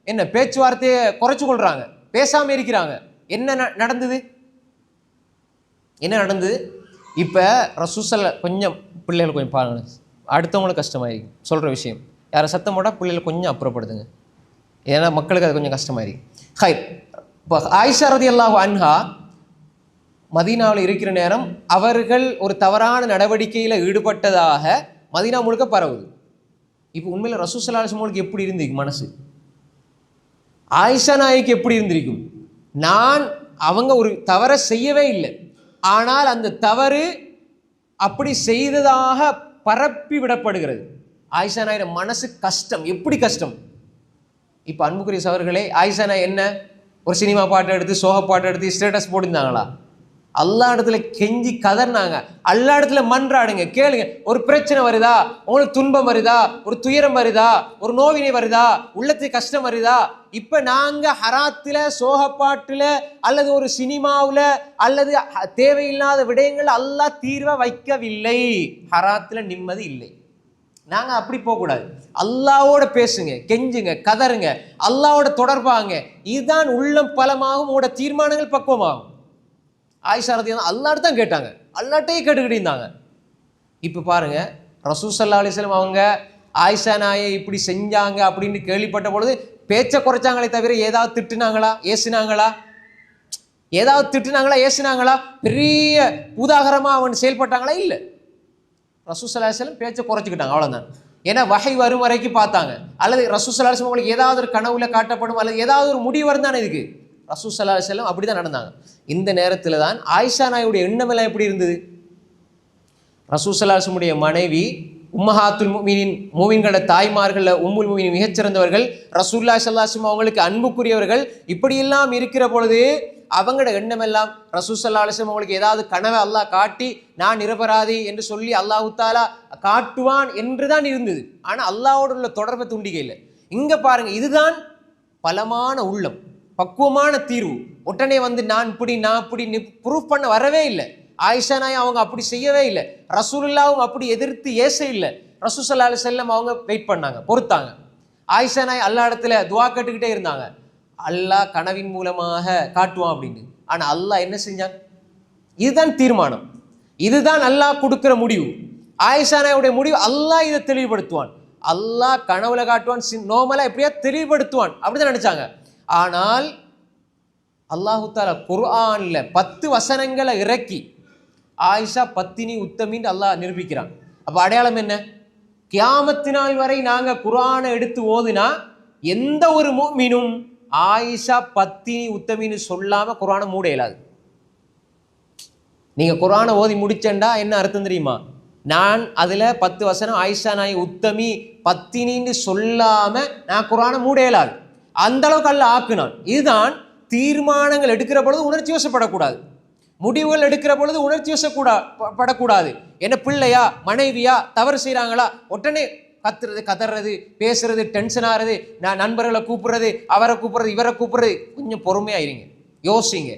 என்ன பேச்சுவார்த்தையை குறைச்சு கொள்றாங்க, பேசாமல் இருக்கிறாங்க. என்ன நடந்தது? இப்போ ரசூல் கொஞ்சம் பிள்ளைகள் கொஞ்சம் பாருங்க, அடுத்தவங்களுக்கு கஷ்டமாயிருக்கு சொல்கிற விஷயம். யாரை சத்தம் போட்டால் பிள்ளைகள் கொஞ்சம் அப்புறப்படுதுங்க, ஏன்னா மக்களுக்கு அது கொஞ்சம் கஷ்டமாயிருக்கு. ஹை, இப்போ ஆயிஷா ரலியல்லாஹு அன்ஹா மதீனாவில் இருக்கிற நேரம் அவர்கள் ஒரு தவறான நடவடிக்கையில் ஈடுபட்டதாக மதீனா முழுக்க பரவுது. இப்போ உண்மையில் ரசூல் ஸல்லல்லாஹு அலைஹி வஸல்லம் எப்படி இருந்திருக்கு மனசு? ஆயிஷா நாய்க்கு எப்படி இருந்திருக்கும்? அவங்க ஒரு தவறை செய்யவே இல்லை, ஆனால் அந்த தவறு அப்படி செய்ததாக பரப்பி விடப்படுகிறது. ஆயிஷா நாயோட மனசு கஷ்டம், எப்படி கஷ்டம்? இப்போ அன்புக்குரிய சகோதரர்களே, ஆயிஷா நாய் என்ன ஒரு சினிமா பாட்டு எடுத்து சோக பாட்டு எடுத்து ஸ்டேட்டஸ் போட்டிருந்தாங்களா? அல்லா இடத்துல கெஞ்சி கதர்னாங்க, அல்லா இடத்துல மன்றாடுங்க, கேளுங்க. ஒரு பிரச்சனை வருதா, உங்களுக்கு துன்பம் வருதா, ஒரு துயரம் வருதா, ஒரு நோவினை வருதா, உள்ளத்துக்கு கஷ்டம் வருதா, இப்ப நாங்க ஹராத்துல சோகப்பாட்டுல அல்லது ஒரு சினிமாவுல அல்லது தேவையில்லாத விடயங்கள் அல்லாஹ் தீர்வை வைக்கவில்லை. ஹராத்துல நிம்மதி இல்லை. நாங்க அப்படி போகக்கூடாது. அல்லாவோட பேசுங்க, கெஞ்சுங்க, கதருங்க, அல்லாவோட தொடர்பாங்க. இதுதான் உள்ளம் பலமாகும், உங்களோட தீர்மானங்கள் பக்குவமாகும். ஆயிஷா ரலியல்லாஹு அல்லாஹ்ட்ட தான் கேட்டாங்க, அல்லாஹ்ட்டே கேட்டுக்கிட்டு இருந்தாங்க. இப்போ பாருங்க, ரசூல் ஸல்லல்லாஹு அலைஹி வஸல்லம் அவங்க ஆயிஷா நாயை இப்படி செஞ்சாங்க அப்படின்னு கேள்விப்பட்ட பொழுது பேச்சை குறைச்சாங்களே தவிர ஏதாவது திட்டுனாங்களா, ஏசினாங்களா, பெரிய பூதாகரமா அவன் செயல்பட்டாங்களா? இல்லை. ரசூல் ஸல்லல்லாஹு அலைஹி வஸல்லம் பேச்சை குறைச்சிக்கிட்டாங்க, அவ்வளோதான். ஏன்னா வஹை வரும் வரைக்கும் பார்த்தாங்க, அல்லது ரசூல் ஸல்லல்லாஹு அலைஹி வஸல்லம் உங்களுக்கு ஏதாவது ஒரு கனவுல காட்டப்படும் அல்லது ஏதாவது ஒரு முடிவு வருந்தானே இதுக்கு. ரசூல் ஸல்லல்லாஹு அலைஹி வஸல்லம் அப்படி தான் நடந்தாங்க. இந்த நேரத்தில் தான் ஆயிஷா நாயுடைய எண்ணமெல்லாம் எப்படி இருந்தது? ரசூல் ஸல்லல்லாஹு அலைஹி வஸல்லம் மனைவி உம்மஹாத்துல் முஃமினீன், மூமின்களோட தாய்மார்கள், உம்முல் முஃமினீன் மிகச்சிறந்தவர்கள், ரசூலுல்லாஹி ஸல்லல்லாஹு அலைஹி வஸல்லம் அவங்களுக்கு அன்புக்குரியவர்கள். இப்படியெல்லாம் இருக்கிற பொழுது அவங்களோட எண்ணமெல்லாம் ரசூல் ஸல்லல்லாஹு அலைஹி வஸல்லம் அவங்களுக்கு ஏதாவது கனவை அல்லாஹ் காட்டி நான் நிரபராதி என்று சொல்லி அல்லாஹு தஆலா காட்டுவான் என்று தான் இருந்தது. ஆனால் அல்லாஹ்வோடு உள்ள தொடர்பை துண்டிக்க இல்லை. இங்க பாருங்க, இதுதான் பலமான உள்ளம், பக்குவமான தீர்வு. உடனே வந்து நான் இப்படி ப்ரூஃப் பண்ண வரவே இல்லை. ஆயிஷா நாய் அவங்க அப்படி செய்யவே இல்லை, ரசூலுல்லாவும் அப்படி எதிர்த்து ஏச இல்லை. ரசூல் ஸல்லல்லாஹு அலைஹி வஸல்லம் அவங்க வெயிட் பண்ணாங்க, பொறுத்தாங்க. ஆயிஷா நாய் அல்லாஹ் இடத்துல துஆ கேட்டுக்கிட்டே இருந்தாங்க, அல்லாஹ் கனவின் மூலமாக காட்டுவான் அப்படின்னு. ஆனால் அல்லாஹ் என்ன செஞ்சாங்க? இதுதான் தீர்மானம், இதுதான் அல்லாஹ் கொடுக்கிற முடிவு. ஆயிஷா நாயுடைய முடிவு அல்லாஹ் இதை தெளிவுபடுத்துவான், அல்லாஹ் கனவுல காட்டுவான், நோமலா எப்படியா தெளிவுபடுத்துவான் அப்படிதான் நினைச்சாங்க. ஆனால் அல்லாஹு தஆலா குர்ஆன்ல 10 வசனங்களை இறக்கி ஆயிஷா பத்தினி உத்தமின்னு அல்லாஹ் நிரூபிக்கிறான். அப்ப அடையாளம் என்ன? கியாமத்து நாள் வரை நாங்க குர்ஆனை எடுத்து ஓதுனா எந்த ஒரு முஃமினும் ஆயிஷா பத்தினி உத்தமின்னு சொல்லாம குர்ஆனை மூட இயலாது. நீங்க குர்ஆனை ஓதி முடிச்சேன்டா என்ன அர்த்தம் தெரியுமா? நான் அதுல 10 வசனம் ஆயிஷா நாய் உத்தமி பத்தினின்னு சொல்லாம நான் குர்ஆனை மூட இயலாது. அந்த அளவுக்கு அல்லாஹ் ஆக்குனான். இதுதான் தீர்மானங்கள் எடுக்கிற பொழுது உணர்ச்சி வசப்படக்கூடாது, முடிவுகள் எடுக்கிற பொழுது உணர்ச்சி வசப்படக்கூடாது. என்ன பிள்ளையா மனைவியா தவறு செய்யறாங்களா உடனே கதறது பேசுறது டென்ஷன் ஆகிறது, நான் நண்பர்களை கூப்பிடுறது, அவரை கூப்பிடுறது, இவரை கூப்பிடுறது. கொஞ்சம் பொறுமையாயிருங்க, யோசிங்க,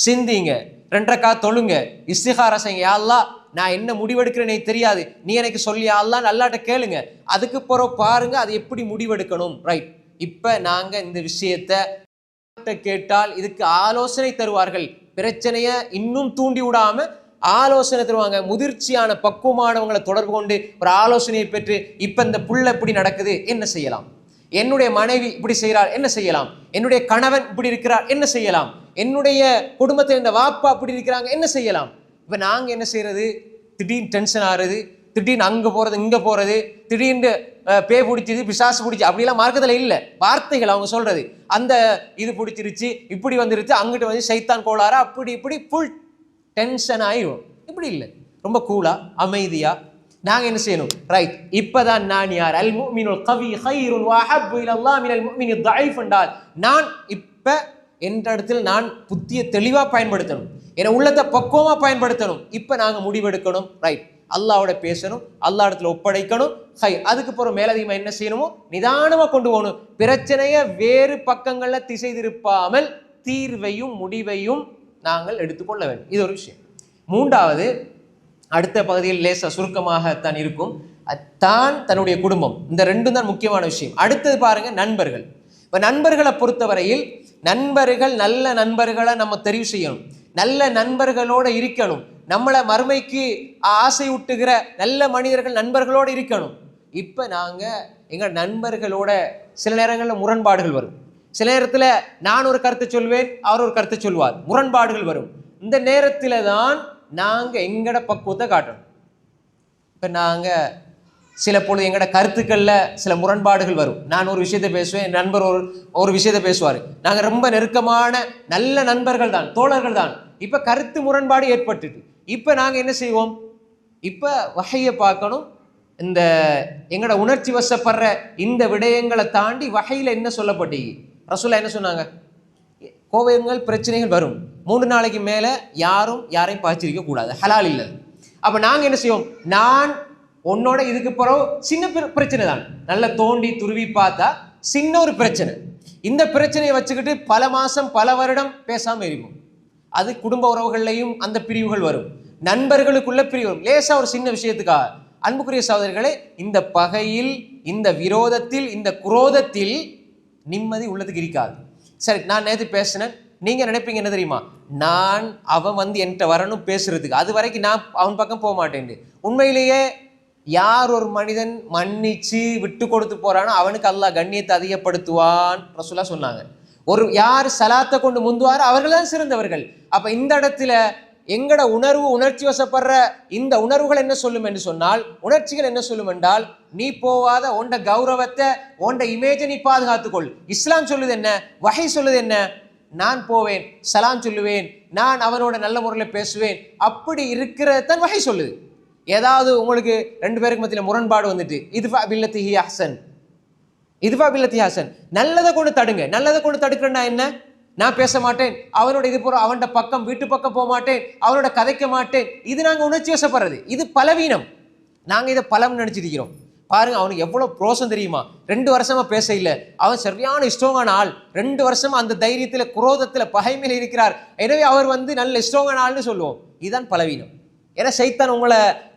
சிந்திங்க, 2 ரக்காத் தொழுங்க, இஸ்திகாரா செய்யுங்க. யா அல்லாஹ் நான் என்ன முடிவெடுக்கிறேனே தெரியாது, நீ எனக்கு சொல்லி யா அல்லாஹ்னு அல்லாஹ்ட்ட கேளுங்க. அதுக்கு பிறகு பாருங்க அது எப்படி முடிவெடுக்கணும். ரைட், இப்ப நாங்க இந்த விஷயத்தை கேட்டால் இதுக்கு ஆலோசனை தருவார்கள், பிரச்சனையை இன்னும் தூண்டி விடாம ஆலோசனை தருவாங்க. முதிர்ச்சியான பக்குவமானவங்களை தொடர்பு கொண்டு ஒரு ஆலோசனையை பெற்று இப்ப இந்த புள்ள இப்படி நடக்குது, என்ன செய்யலாம்? என்னுடைய மனைவி இப்படி செய்கிறார், என்ன செய்யலாம்? என்னுடைய கணவன் இப்படி இருக்கிறார், என்ன செய்யலாம்? என்னுடைய குடும்பத்தில் இந்த வாப்பா இப்படி இருக்கிறாங்க, என்ன செய்யலாம்? இப்ப நாங்க என்ன செய்யறது? திடீர்னு டென்ஷன் ஆறுது, திடீர்னு அங்க போறது இங்க போறது, திடீர்னு பே பிடிச்சிது பிசாசு பிடிச்சி அப்படிலாம் மார்க்கத்தில் இல்லை. வார்த்தைகள் அவங்க சொல்றது, அந்த இது பிடிச்சிருச்சு இப்படி வந்துருச்சு, அங்கிட்டு வந்து சைத்தான் கோளாரா அப்படி இப்படி ஃபுல் டென்ஷன் ஆயிடும். இப்படி இல்லை, ரொம்ப கூலா அமைதியா நாங்க என்ன செய்யணும், ரைட் இப்பதான் நான் யார், அல் முஃமினுல் கவி கைருன் வ அஹப்பு இலல்லாஹ் மினல் முஃமினித் தஈஃப் என்றால் நான் இப்ப என்ற இடத்துல நான் புத்திய தெளிவா பயன்படுத்தணும், என உள்ளத்தை பக்குவமா பயன்படுத்தணும். இப்ப நாங்க முடிவெடுக்கணும், ரைட் அல்லாஹ்வோட பேசணும், அல்லாஹ் இடத்துல ஒப்படைக்கணும். ஹை அதுக்கு பிறகு மேலதிகமா என்ன செய்யணுமோ நிதானமா கொண்டு போகணும். பிரச்சனைய வேறு பக்கங்கள்ல திசை திருப்பாமல் தீர்வையும் முடிவையும் நாங்கள் எடுத்துக்கொள்ள வேண்டும். இது ஒரு விஷயம். மூன்றாவது, அடுத்த பகுதியில் லேசா சுருக்கமாகத்தான் இருக்கும், தான் தன்னுடைய குடும்பம், இந்த ரெண்டும் தான் முக்கியமான விஷயம். அடுத்தது பாருங்க நண்பர்கள். இப்ப நண்பர்களை பொறுத்தவரையில் நண்பர்கள் நல்ல நண்பர்களை நம்ம தெரிவு செய்யணும், நல்ல நண்பர்களோட இருக்கணும், நம்மளை மறுமைக்கு ஆசை ஊட்டுகிற நல்ல மனிதர்கள் நண்பர்களோடு இருக்கணும். இப்ப நாங்க எங்க நண்பர்களோட சில நேரங்களில் முரண்பாடுகள் வரும், சில நேரத்தில் நான் ஒரு கருத்தை சொல்வேன், அவர் ஒரு கருத்தை சொல்வார், முரண்பாடுகள் வரும். இந்த நேரத்தில் தான் நாங்கள் எங்கட பக்குவத்தை காட்டணும். இப்போ நாங்கள் சில பொழுது எங்கட கருத்துக்களில் சில முரண்பாடுகள் வரும். நான் ஒரு விஷயத்தை பேசுவேன், என் நண்பர் ஒரு விஷயத்தை பேசுவார். நாங்கள் ரொம்ப நெருக்கமான நல்ல நண்பர்கள் தான், தோழர்கள் தான். இப்போ கருத்து முரண்பாடு ஏற்பட்டுட்டு இப்போ நாங்கள் என்ன செய்வோம், இப்போ வகையை பார்க்கணும். இந்த எங்கட உணர்ச்சி வசப்படுற இந்த விடயங்களை தாண்டி வகையில் என்ன சொல்லப்பட்டீங்க, ரசூலா என்ன சொன்னாங்க, கோபங்கள் பிரச்சனைகள் வரும், 3 நாளைக்கு மேலே யாரும் யாரையும் பாய்ச்சிருக்க கூடாது, ஹலால் இல்லை. அப்போ நாங்கள் என்ன செய்வோம், நான் உன்னோட இதுக்கு பிறகு சின்ன பிரச்சனை தான், நல்லா தோண்டி துருவி பார்த்தா சின்ன ஒரு பிரச்சனை, இந்த பிரச்சனையை வச்சுக்கிட்டு பல மாதம் பல வருடம் பேசாமல் இருக்கும். அது குடும்ப உறவுகள்லையும் அந்த பிரிவுகள் வரும், நண்பர்களுக்குள்ள பிரிவு வரும், லேசா ஒரு சின்ன விஷயத்துக்காக. அன்புக்குரிய சகோதரர்களே, இந்த பகையில், இந்த விரோதத்தில், இந்த குரோதத்தில் நிம்மதி உள்ளதுக்கு இருக்காது. சரி, நான் நேற்று பேசினேன், நீங்க நினைப்பீங்க என்ன தெரியுமா, நான் அவன் வந்து என்கிட்ட வரணும் பேசுறதுக்கு, அது வரைக்கும் நான் அவன் பக்கம் போக மாட்டேன். உண்மையிலேயே யார் ஒரு மனிதன் மன்னிச்சு விட்டு கொடுத்து போறானோ அவனுக்கு அல்லாஹ் கண்ணியத்தை அதிகப்படுத்துவான் ரசூலா சொன்னாங்க. ஒரு யார் சலாத்தை கொண்டு முந்துவாரோ அவர்கள் தான் சிறந்தவர்கள். அப்ப இந்த இடத்துல எங்கட உணர்ச்சி வசப்படுற இந்த உணர்வுகள் என்ன சொல்லும் என்று சொன்னால், உணர்ச்சிகள் என்ன சொல்லும் என்றால், நீ போவாத உண்ட கௌரவத்தை, உண்ட இமேஜை நீ பாதுகாத்துக்கொள். இஸ்லாம் சொல்லுது என்ன, வஹி சொல்லுது என்ன, நான் போவேன், சலாம் சொல்லுவேன், நான் அவனோட நல்ல முறையில் பேசுவேன், அப்படி இருக்கிறதான் வஹி சொல்லுது. ஏதாவது உங்களுக்கு 2 பேருக்கு மத்தியில் முரண்பாடு வந்துட்டு, இதுஃபா பில்லத்தி ஹசன், இதுஃபா பில்லத்தி ஹசன், நல்லதை கொண்டு தடுங்க. நல்லதை கொண்டு தடுக்கிறேன்னா என்ன, நான் பேச மாட்டேன், அவனோட இது போற அவனோட பக்கம் வீட்டு பக்கம் போக மாட்டேன், அவனோட கதைக்க மாட்டேன், இது நாங்கள் உணர்ச்சி வசப்படுறது, இது பலவீனம். நாங்கள் இதை பலம் நினைச்சிருக்கிறோம். பாருங்க, அவனுக்கு எவ்வளவு ப்ரோசம் தெரியுமா, 2 வருஷமா பேச இல்லை, அவன் சரியான ஸ்ட்ராங்கான ஆள், 2 வருஷமா அந்த தைரியத்துல குரோதத்துல பகைமையில இருக்கிறார், எனவே அவர் வந்து நல்ல ஸ்ட்ராங்கான ஆள்னு சொல்லுவோம். இதுதான் பலவீனம். ஏன்னா சைத்தான்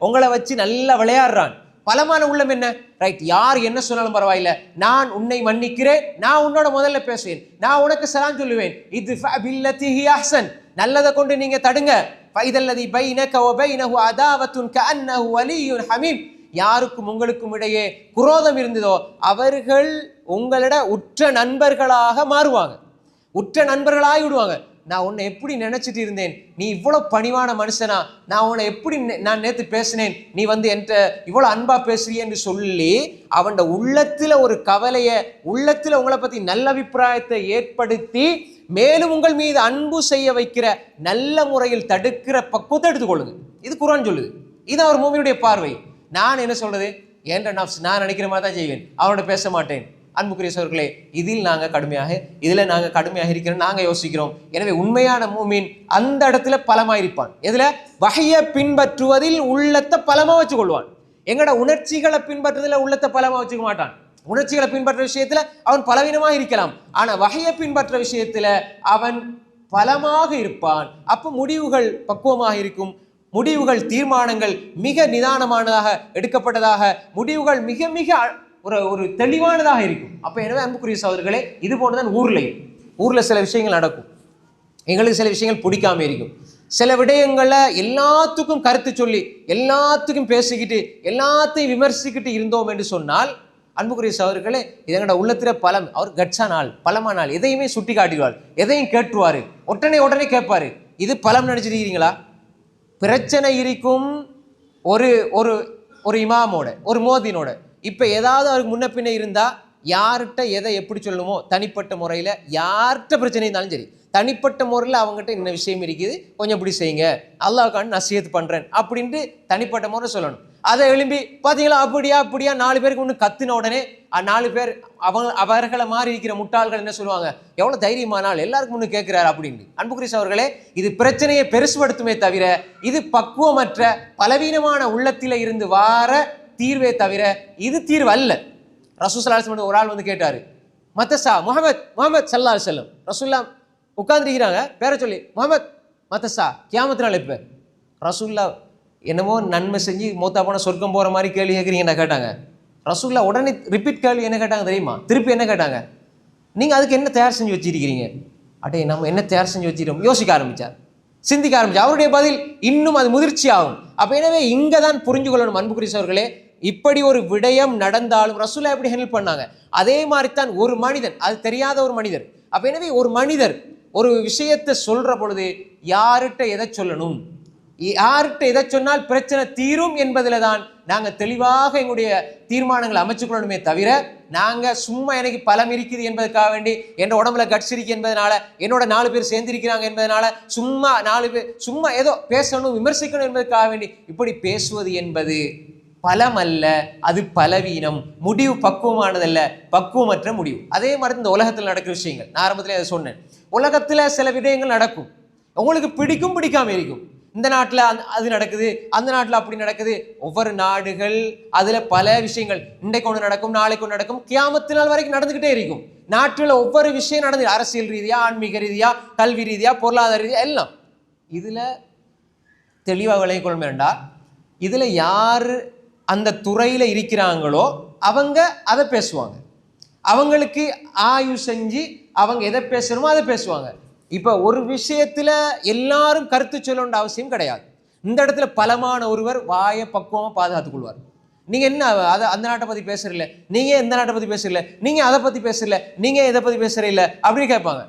உங்களை வச்சு நல்லா விளையாடுறான். பலமான உள்ளம் என்ன, ரைட் யார் என்ன சொன்னாலும் பரவாயில்ல, நான் உன்னை மன்னிக்கிறேன், நான் உன்னோட முதல்ல பேசுவேன், நான் உனக்கு சலாம் சொல்லுவேன், இது பில்லத்தி ஹசன், நல்லதை கொண்டு நீங்க தடுங்க. ஃபைதல்லதி பைனக வ பைனஹு அதாவத்துன் கஅன்னஹு வலியுன் ஹமீம், யாருக்கும் உங்களுக்கும் இடையே குரோதம் இருந்ததோ அவர்கள் உங்களோட உற்ற நண்பர்களாக மாறுவாங்க, உற்ற நண்பர்களாகி விடுவாங்க. நான் உன்னை எப்படி நினைச்சிட்டு இருந்தேன், நீ இவ்வளவு பணிவான மனுஷனா, நான் உன்னை எப்படி நான் நேற்று பேசினேன், நீ வந்து என்கிட்ட இவ்வளவு அன்பா பேசுறிய என்று சொல்லி அவன் உள்ளத்துல ஒரு கவலைய, உள்ளத்துல உங்களை பத்தி நல்ல அபிப்பிராயத்தை ஏற்படுத்தி மேலும் உங்கள் மீது அன்பு செய்ய வைக்கிற, நல்ல முறையில் தடுக்கிற பக்குவத்தை எடுத்துக்கொள்ளுங்க. இது குர்ஆன் சொல்லுது. இது அவர் மூமினுடைய பார்வை. நான் என்ன சொல்றது, என்ற நான் நினைக்கிற மாதிரி தான் செய்வேன், அவனோட பேச மாட்டேன். அன்புக்குரிய சகோதரர்களே, இதில் நாங்கள் கடுமையாக இருக்கிறோம், நாங்கள் யோசிக்கிறோம். எனவே உண்மையான மூமின் அந்த இடத்துல பலமாயிருப்பான். எதுல, வஹியை பின்பற்றுவதில் உள்ளத்தை பலமா வச்சு கொள்வான். எங்கட உணர்ச்சிகளை பின்பற்றுவதில் உள்ளத்தை பலமா வச்சுக்க மாட்டான். உணர்ச்சிகளை பின்பற்ற விஷயத்துல அவன் பலவீனமாக இருக்கலாம், ஆனா வஹியை பின்பற்ற விஷயத்துல அவன் பலமாக இருப்பான். அப்ப முடிவுகள் பக்குவமாக இருக்கும், முடிவுகள் தீர்மானங்கள் மிக நிதானமானதாக எடுக்கப்பட்டதாக, முடிவுகள் மிக மிக ஒரு தெளிவானதாக இருக்கும். அப்ப எனவே அன்புக்குரிய சகோதரர்களே, இது போன்றுதான் ஊர்ல சில விஷயங்கள் நடக்கும், எங்களுக்கு சில விஷயங்கள் பிடிக்காம இருக்கும். சில விடயங்களை எல்லாத்துக்கும் கருத்து சொல்லி, எல்லாத்துக்கும் பேசிக்கிட்டு, எல்லாத்தையும் விமர்சிக்கிட்டு இருந்தோம் என்று சொன்னால், அன்புக்குரிய சகோதரர்களே, இதங்களோட உள்ளத்துல பலம், அவர் கட்சானால் பலமானால் எதையுமே சுட்டி காட்டிடுவார், எதையும் கேட்டுருவாரு, உடனே கேட்பாரு. இது பலம் நினைச்சிருக்கிறீங்களா? பிரச்சனை இருக்கும் ஒரு ஒரு இமாமோட, ஒரு மோதினோட, இப்ப ஏதாவது அவருக்கு முன்ன பின்ன இருந்தா யார்கிட்ட எதை எப்படி சொல்லணுமோ தனிப்பட்ட முறையில் யார்கிட்ட பிரச்சனை இருந்தாலும் சரி, தனிப்பட்ட முறையில் அவங்ககிட்ட என்ன விஷயம் இருக்குது கொஞ்சம் இப்படி செய்யுங்க, அல்லாஹ்வுக்காண்டி நசியத்து பண்ணுறேன் அப்படின்ட்டு தனிப்பட்ட முறை சொல்லணும். அதை எழும்பி பார்த்தீங்களா அப்படியா அப்படியா 4 பேருக்கு ஒன்று கத்துன உடனே 4 பேர் அவர்களை மாறி இருக்கிற முட்டாள்கள் என்ன சொல்லுவாங்க, எவ்வளோ தைரியமானால் எல்லாருக்கும் முன்னு கேட்குறாரு அப்படின்னு. அன்புக்குரிய அவர்களே, இது பிரச்சனையை பெருசுபடுத்துமே தவிர இது பக்குவமற்ற பலவீனமான உள்ளத்தில இருந்து வார தீர்வே தவிர இது தீர்வு அல்ல. ரசூல் ஸல்லல்லாஹு அலைஹி வஸல்லம் ஒரு ஆள் வந்து கேட்டாரு, மத்தசா முஹம்மத் ஸல்லல்லாஹு அலைஹி வஸல்லம் ரசூலுல்லாஹ் உட்கார்ந்துருக்கிறாங்க, பேரை சொல்லி முஹம்மத் மத்தசா கியாமத் நாள் எப்போ? ரசூலுல்லாஹ் என்னமோ நன்மை செஞ்சு மூத்தா போன சொர்க்கம் போகிற மாதிரி கேள்வி கேட்குறீங்கன்னு கேட்டாங்க. ரசூலுல்லாஹ் உடனே ரிப்பீட் கேள்வி என்ன கேட்டாங்க தெரியுமா? திருப்பி என்ன கேட்டாங்க, நீங்கள் அதுக்கு என்ன தயார் செஞ்சு வச்சிருக்கிறீங்க? அடே நம்ம என்ன தயார் செஞ்சு வச்சிருக்கோம் யோசிக்க ஆரம்பித்தார், சிந்திக்க ஆரம்பிச்சார். அவருடைய பதில் இன்னும் அது முதிர்ச்சி ஆகும். அப்போ எனவே இங்கே தான் புரிஞ்சு கொள்ளணும் அன்புக்குரிய சகோதரர்களே, இப்படி ஒரு விடயம் நடந்தாலும் ரசூலுல்லாஹ் எப்படி ஹேண்டில் பண்ணாங்க, அதே மாதிரி தான் ஒரு மனிதன், அது தெரியாத ஒரு மனிதர். அப்போ எனவே ஒரு மனிதர் ஒரு விஷயத்தை சொல்ற பொழுது யார்கிட்ட எதை சொல்லணும், யார்கிட்ட எதை சொன்னால் பிரச்சனை தீரும் என்பதில் தான் நாங்கள் தெளிவாக எங்களுடைய தீர்மானங்களை அமைச்சுக்கொள்ளணுமே தவிர, நாங்கள் சும்மா எனக்கு பலம் இருக்குது என்பதற்காக வேண்டி, என் உடம்புல கட்ஸ் இருக்கு என்பதனால, என்னோட 4 பேர் சேர்ந்திருக்கிறாங்க என்பதனால சும்மா 4 பேர் சும்மா ஏதோ பேசணும் விமர்சிக்கணும் என்பதற்காக வேண்டி இப்படி பேசுவது என்பது பலம் அல்ல, அது பலவீனம், முடிவு பக்குவமானதல்ல, பக்குவமற்ற முடிவு. அதே மாதிரி இந்த உலகத்தில் நடக்கிற விஷயங்கள் நான் ஆரம்பத்திலே அதை சொன்னேன். உலகத்தில் சில விடயங்கள் நடக்கும், உங்களுக்கு பிடிக்கும் பிடிக்காம இருக்கும். இந்த நாட்டில் அது நடக்குது, அந்த நாட்டில் அப்படி நடக்குது. ஒவ்வொரு நாடுகள் அதில் பல விஷயங்கள் இன்றைக்கு ஒன்று நடக்கும், நாளைக்கு ஒன்று நடக்கும், கியாமத்து நாள் வரைக்கும் நடந்துக்கிட்டே இருக்கும். நாட்டில் ஒவ்வொரு விஷயம் நடந்து, அரசியல் ரீதியாக, ஆன்மீக ரீதியாக, கல்வி ரீதியாக, பொருளாதார ரீதியாக எல்லாம். இதில் தெளிவாக விளங்கிக் கொள்ள வேண்டாம், இதில் யார் அந்த துறையில் இருக்கிறாங்களோ அவங்க அதை பேசுவாங்க, அவங்களுக்கு ஆய்வு செஞ்சு அவங்க எதை பேசணுமோ அதை பேசுவாங்க. இப்போ ஒரு விஷயத்தில் எல்லாரும் கருத்து சொல்லணுன்ற அவசியம் கிடையாது. இந்த இடத்துல பலமான ஒருவர் வாயை பக்குவமாக பாதுகாத்துக் கொள்வார். நீங்கள் என்ன அதை அந்த நாட்டை பற்றி பேசுறீல்ல, நீங்கள் எந்த நாட்டை பற்றி பேசுறீல்ல, நீங்கள் அதை பற்றி பேசுறீல்ல, நீங்கள் எதை பற்றி பேசுறீல்ல அப்படின்னு கேட்பாங்க.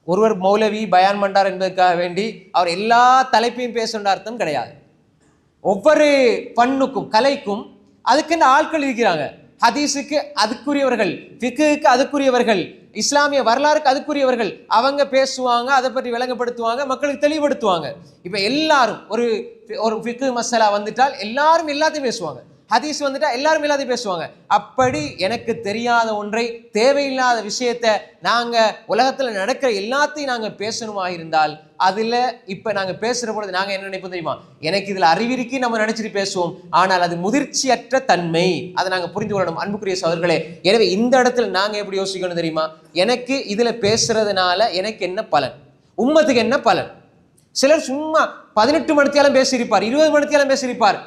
ஒருவர் மௌலவி பயான் பண்டார் என்பதற்காக வேண்டி அவர் எல்லா தலைப்பையும் பேசுகின்ற அர்த்தம் கிடையாது. ஒவ்வொரு பண்ணுக்கும் கலைக்கும் அதுக்குன்னு ஆட்கள் இருக்கிறாங்க. ஹதீஸுக்கு அதுக்குரியவர்கள், ஃபிக்ஹுக்கு அதுக்குரியவர்கள், இஸ்லாமிய வரலாறுக்கு அதுக்குரியவர்கள். அவங்க பேசுவாங்க, அதை பற்றி விளங்கப்படுத்துவாங்க, மக்களுக்கு தெளிவுபடுத்துவாங்க. இப்போ எல்லாரும் ஒரு ஃபிக்ஹு மசாலா வந்துட்டால் எல்லாரும் எல்லாத்தையும் பேசுவாங்க, ஹதீஸ் வந்துட்டா எல்லாரும் எல்லாத்தையும் பேசுவாங்க. அப்படி எனக்கு தெரியாத ஒன்றை, தேவையில்லாத விஷயத்தை நாங்கள் உலகத்தில் நடக்கிற எல்லாத்தையும் நாங்கள் பேசணுமா இருந்தால் அதில் இப்போ நாங்கள் பேசுகிற பொழுது நாங்கள் என்ன நினைப்போம் தெரியுமா, எனக்கு இதில் அறிவிற்கு நம்ம நினைச்சிட்டு பேசுவோம், ஆனால் அது முதிர்ச்சியற்ற தன்மை, அதை நாங்கள் புரிந்து கொள்ளணும் அன்புக்குரிய சகோதரர்களே. எனவே இந்த இடத்துல நாங்கள் எப்படி யோசிக்கணும் தெரியுமா, எனக்கு இதில் பேசுறதுனால எனக்கு என்ன பலன், உம்மத்துக்கு என்ன பலன். சிலர் சும்மா 18 மணித்தியாலும் பேசியிருப்பார், 20 மணித்தியாலும் பேசியிருப்பார்,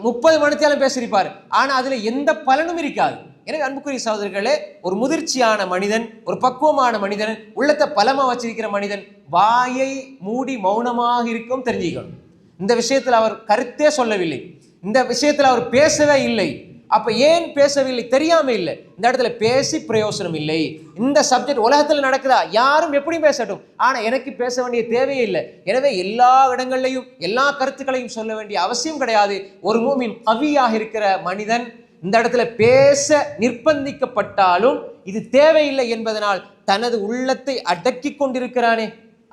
30 மணித்தியாலும் பேசியிருப்பார், ஆனால் அதில் எந்த பலனும் இருக்காது. எனவே அன்புக்குரிய சகோதரர்களே, ஒரு முதிர்ச்சியான மனிதன், ஒரு பக்குவமான மனிதன், உள்ளத்தை பலமா வச்சிருக்கிற மனிதன் வாயை மூடி மௌனமாக இருக்கும் தெரிஞ்சுக்கணும். இந்த விஷயத்தில் அவர் கருத்தே சொல்லவில்லை, இந்த விஷயத்தில் அவர் பேசவே இல்லை. அப்ப ஏன் பேசவில்லை தெரியாம இல்லை, இந்த இடத்துல பேசி பிரயோசனம் இல்லை. இந்த சப்ஜெக்ட் உலகத்தில் நடக்குதா, யாரும் எப்படி பேசட்டும், ஆனா எனக்கு பேச வேண்டிய தேவையே இல்லை. எனவே எல்லா இடங்கள்லையும் எல்லா கருத்துக்களையும் சொல்ல வேண்டிய அவசியம் கிடையாது. ஒரு மூமின் கவியாக இருக்கிற மனிதன் இந்த இடத்துல பேச நிர்பந்திக்கப்பட்டாலும் இது தேவையில்லை என்பதனால் தனது உள்ளத்தை அடக்கி கொண்டிருக்கிறானே,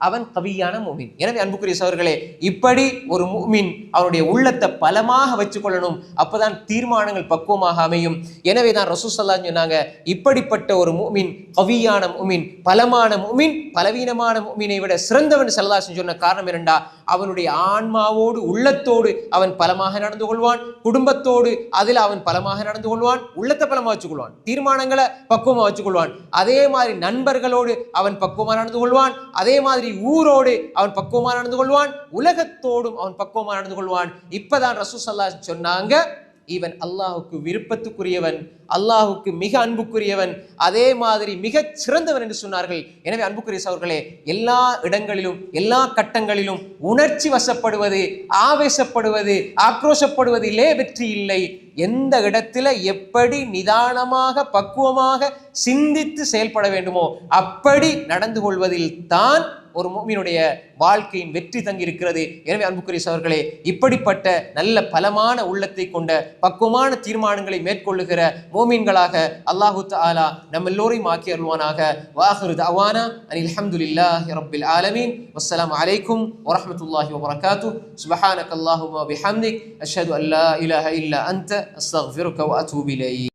அவன் கவியான மூமின். எனவே அன்புக்குரிய சகோதரர்களே, இப்படி ஒரு மூமின் அவனுடைய உள்ளத்தை பலமாக வச்சுக் கொள்ளணும், அப்பதான் தீர்மானங்கள் பக்குவமாக அமையும். எனவே தான் ரசூல் ஸல்லல்லாஹு அலைஹி வஸல்லம் சொன்னாங்க, இப்படிப்பட்ட ஒரு மூமின் கவியான மூமின், பலமான மூமின் பலவீனமான மூமினை விட சிறந்தவன் ஸல்லல்லாஹு அலைஹி வஸல்லம் சொன்ன காரணம் என்னண்டா, அவனுடைய ஆன்மாவோடு உள்ளத்தோடு அவன் பலமாக நடந்து கொள்வான், குடும்பத்தோடு அதில் அவன் பலமாக நடந்து கொள்வான், உள்ளத்தை பலமாக வச்சுக்கொள்வான், தீர்மானங்களை பக்குவமாக வச்சுக்கொள்வான். அதே மாதிரி நண்பர்களோடு அவன் பக்குவமாக நடந்து கொள்வான், அதே மாதிரி ஊரோடு அவன் பக்குவமாக நடந்து கொள்வான், உலகத்தோடும் அவன் பக்குவமாக நடந்து கொள்வான். இப்பதான் ரசூல் ஸல்லல்லாஹு அலைஹி வஸல்லம் சொன்னாங்க, இவன் அல்லாஹுக்கு விருப்பத்துக்குரியவன், அல்லாஹுக்கு மிக அன்புக்குரியவன், அதே மாதிரி மிக சிறந்தவன் என்று சொன்னார்கள். எனவே அன்புக்குரிய சகோதரர்களே, எல்லா இடங்களிலும் எல்லா கட்டங்களிலும் உணர்ச்சி வசப்படுவது, ஆவேசப்படுவது, ஆக்ரோஷப்படுவதிலே வெற்றி இல்லை. எந்த இடத்துல எப்படி நிதானமாக பக்குவமாக சிந்தித்து செயல்பட வேண்டுமோ அப்படி நடந்து கொள்வதில் தான் ஒரு முஃமினுடைய வாழ்க்கையின் வெற்றி தங்கியிருக்கிறது. எனவே அன்புக்குரிய சகோதரர்களே, இப்படிப்பட்ட நல்ல பலமான உள்ளத்தை கொண்ட பக்குவமான தீர்மானங்களை மேற்கொள்ளுகிற மோமீன்களாக அல்லாஹு தஆலா நம்ம எல்லோரையும் ஆக்கி அருள்வானாக. வாஹிரு தஅவானா அனில் ஹம்துலில்லாஹி ரப்பில் ஆலமீன். வஸ்ஸலாமு அலைக்கும் வரஹ்மத்துல்லாஹி வபரகாத்துஹு. சுப்ஹானக அல்லாஹும்ம வபிஹம்திக் அஷ்ஹது அன் லா இலாஹா இல்லா அன்த அஸ்தக்ஃபிருக வ அத்தூபு இலைக்.